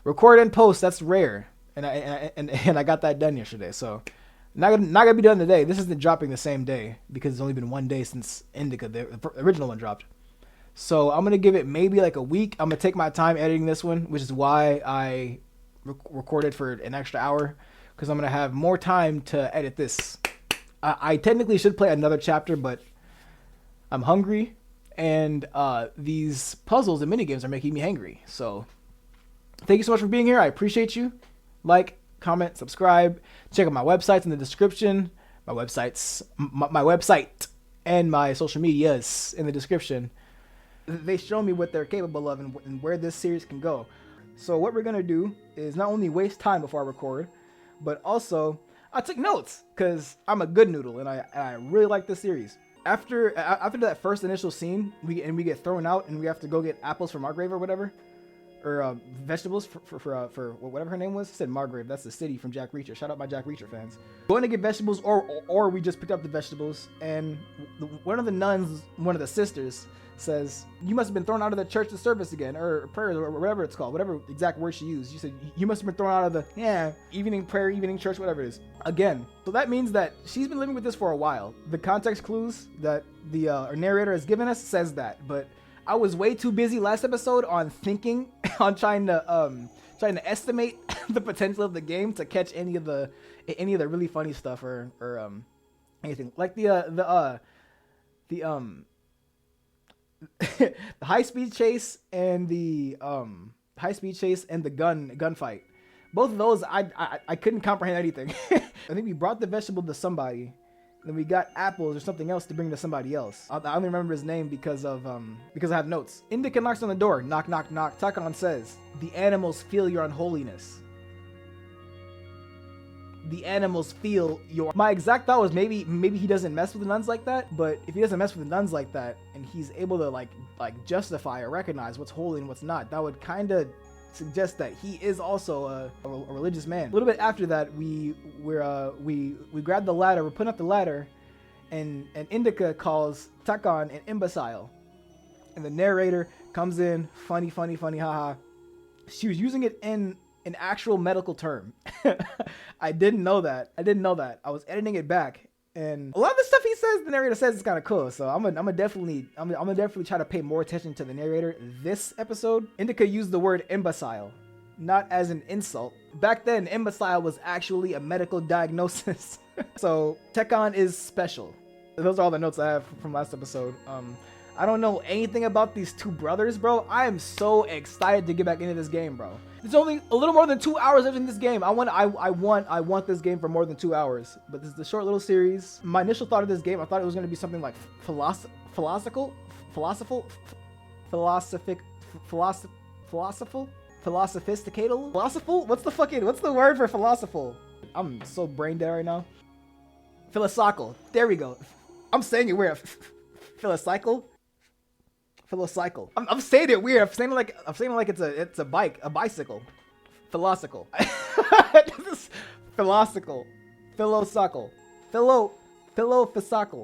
record and post, that's rare. And I got that done yesterday. So not gonna be done today. This isn't dropping the same day because it's only been 1 day since Indika, the original one, dropped. So I'm gonna give it maybe like a week. I'm gonna take my time editing this one, which is why I recorded for an extra hour, because I'm gonna have more time to edit this. I technically should play another chapter, but I'm hungry, and these puzzles and minigames are making me hangry. So thank you so much for being here. I appreciate you. Like, comment, subscribe. Check out my websites in the description. My website and my social medias in the description. They show me what they're capable of and where this series can go. So what we're gonna do is not only waste time before I record, but also I took notes because I'm a good noodle and I really like this series. After that first initial scene, we get thrown out and we have to go get apples for Margrave or whatever, or vegetables for whatever her name was. I said Margrave. That's the city from Jack Reacher. Shout out my Jack Reacher fans. Going to get vegetables, or we just picked up the vegetables, and one of the nuns, one of the sisters, says, "You must have been thrown out of the church to service again," or prayers, or whatever it's called, whatever exact word she used. She said, "You must have been thrown out of the evening prayer, evening church, whatever it is, again." So that means that she's been living with this for a while. The context clues that the narrator has given us says that, but I was way too busy last episode on thinking, on trying to estimate the potential of the game to catch any of the really funny stuff or anything like the the high-speed chase and the gunfight. Both of those I couldn't comprehend anything. I think we brought the vegetable to somebody, then we got apples or something else to bring to somebody else. I only remember his name because I have notes. Indika knocks on the door. Knock, knock, knock. Takon says, "The animals feel your unholiness. The animals feel your..." My exact thought was maybe he doesn't mess with the nuns like that, but if he doesn't mess with the nuns like that and he's able to like justify or recognize what's holy and what's not, that would kind of suggest that he is also a religious man. A little bit after that, we grab the ladder. We're putting up the ladder, and Indika calls Takon an imbecile, and the narrator comes in, funny, haha. She was using it in an actual medical term. I didn't know that. I was editing it back, and a lot of the stuff he says, the narrator says, is kind of cool. So I'm gonna definitely try to pay more attention to the narrator this episode. Indika used the word imbecile, not as an insult. Back then, imbecile was actually a medical diagnosis. So Takon is special. Those are all the notes I have from last episode. I don't know anything about these two brothers, bro. I am so excited to get back into this game, bro. It's only a little more than 2 hours in this game. I want this game for more than 2 hours. But this is a short little series. My initial thought of this game, I thought it was going to be something like philosophical. What's the word for philosophical? I'm so brain dead right now. Philosophical. There we go. I'm saying it weird. Philosophical. I'm saying it weird. I'm saying it like it's a bike, a bicycle. Philosophical. Philosophical.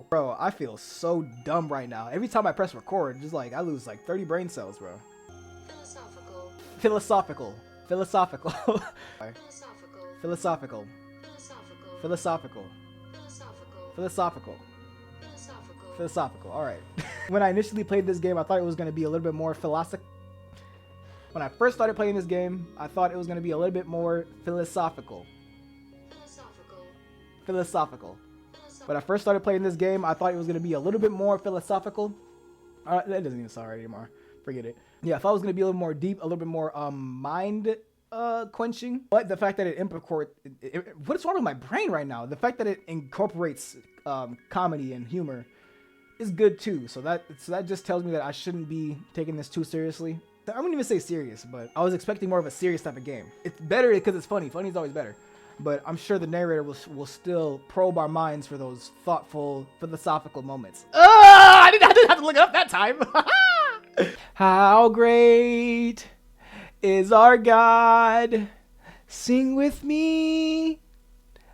Bro, I feel so dumb right now. Every time I press record, just like I lose like 30 brain cells, bro. Philosophical. All right. When I initially played this game, I thought it was going to be a little bit more When I first started playing this game, I thought it was going to be a little bit more philosophical. When I first started playing this game, I thought it was going to be a little bit more philosophical. That doesn't even sound right anymore. Forget it. Yeah, I thought it was going to be a little more deep, a little bit more mind quenching. But the fact that it what's wrong with my brain right now? The fact that it incorporates comedy and humor is good too. So that just tells me that I shouldn't be taking this too seriously. I wouldn't even say serious, but I was expecting more of a serious type of game. It's better because it's funny. Funny is always better. But I'm sure the narrator will still probe our minds for those thoughtful, philosophical moments. I didn't have to look it up that time. How great is our God? Sing with me.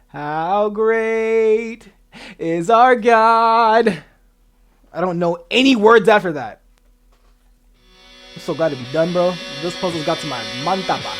How great is our God? I don't know any words after that. I'm so glad to be done, bro. This puzzle's got to my mantapa.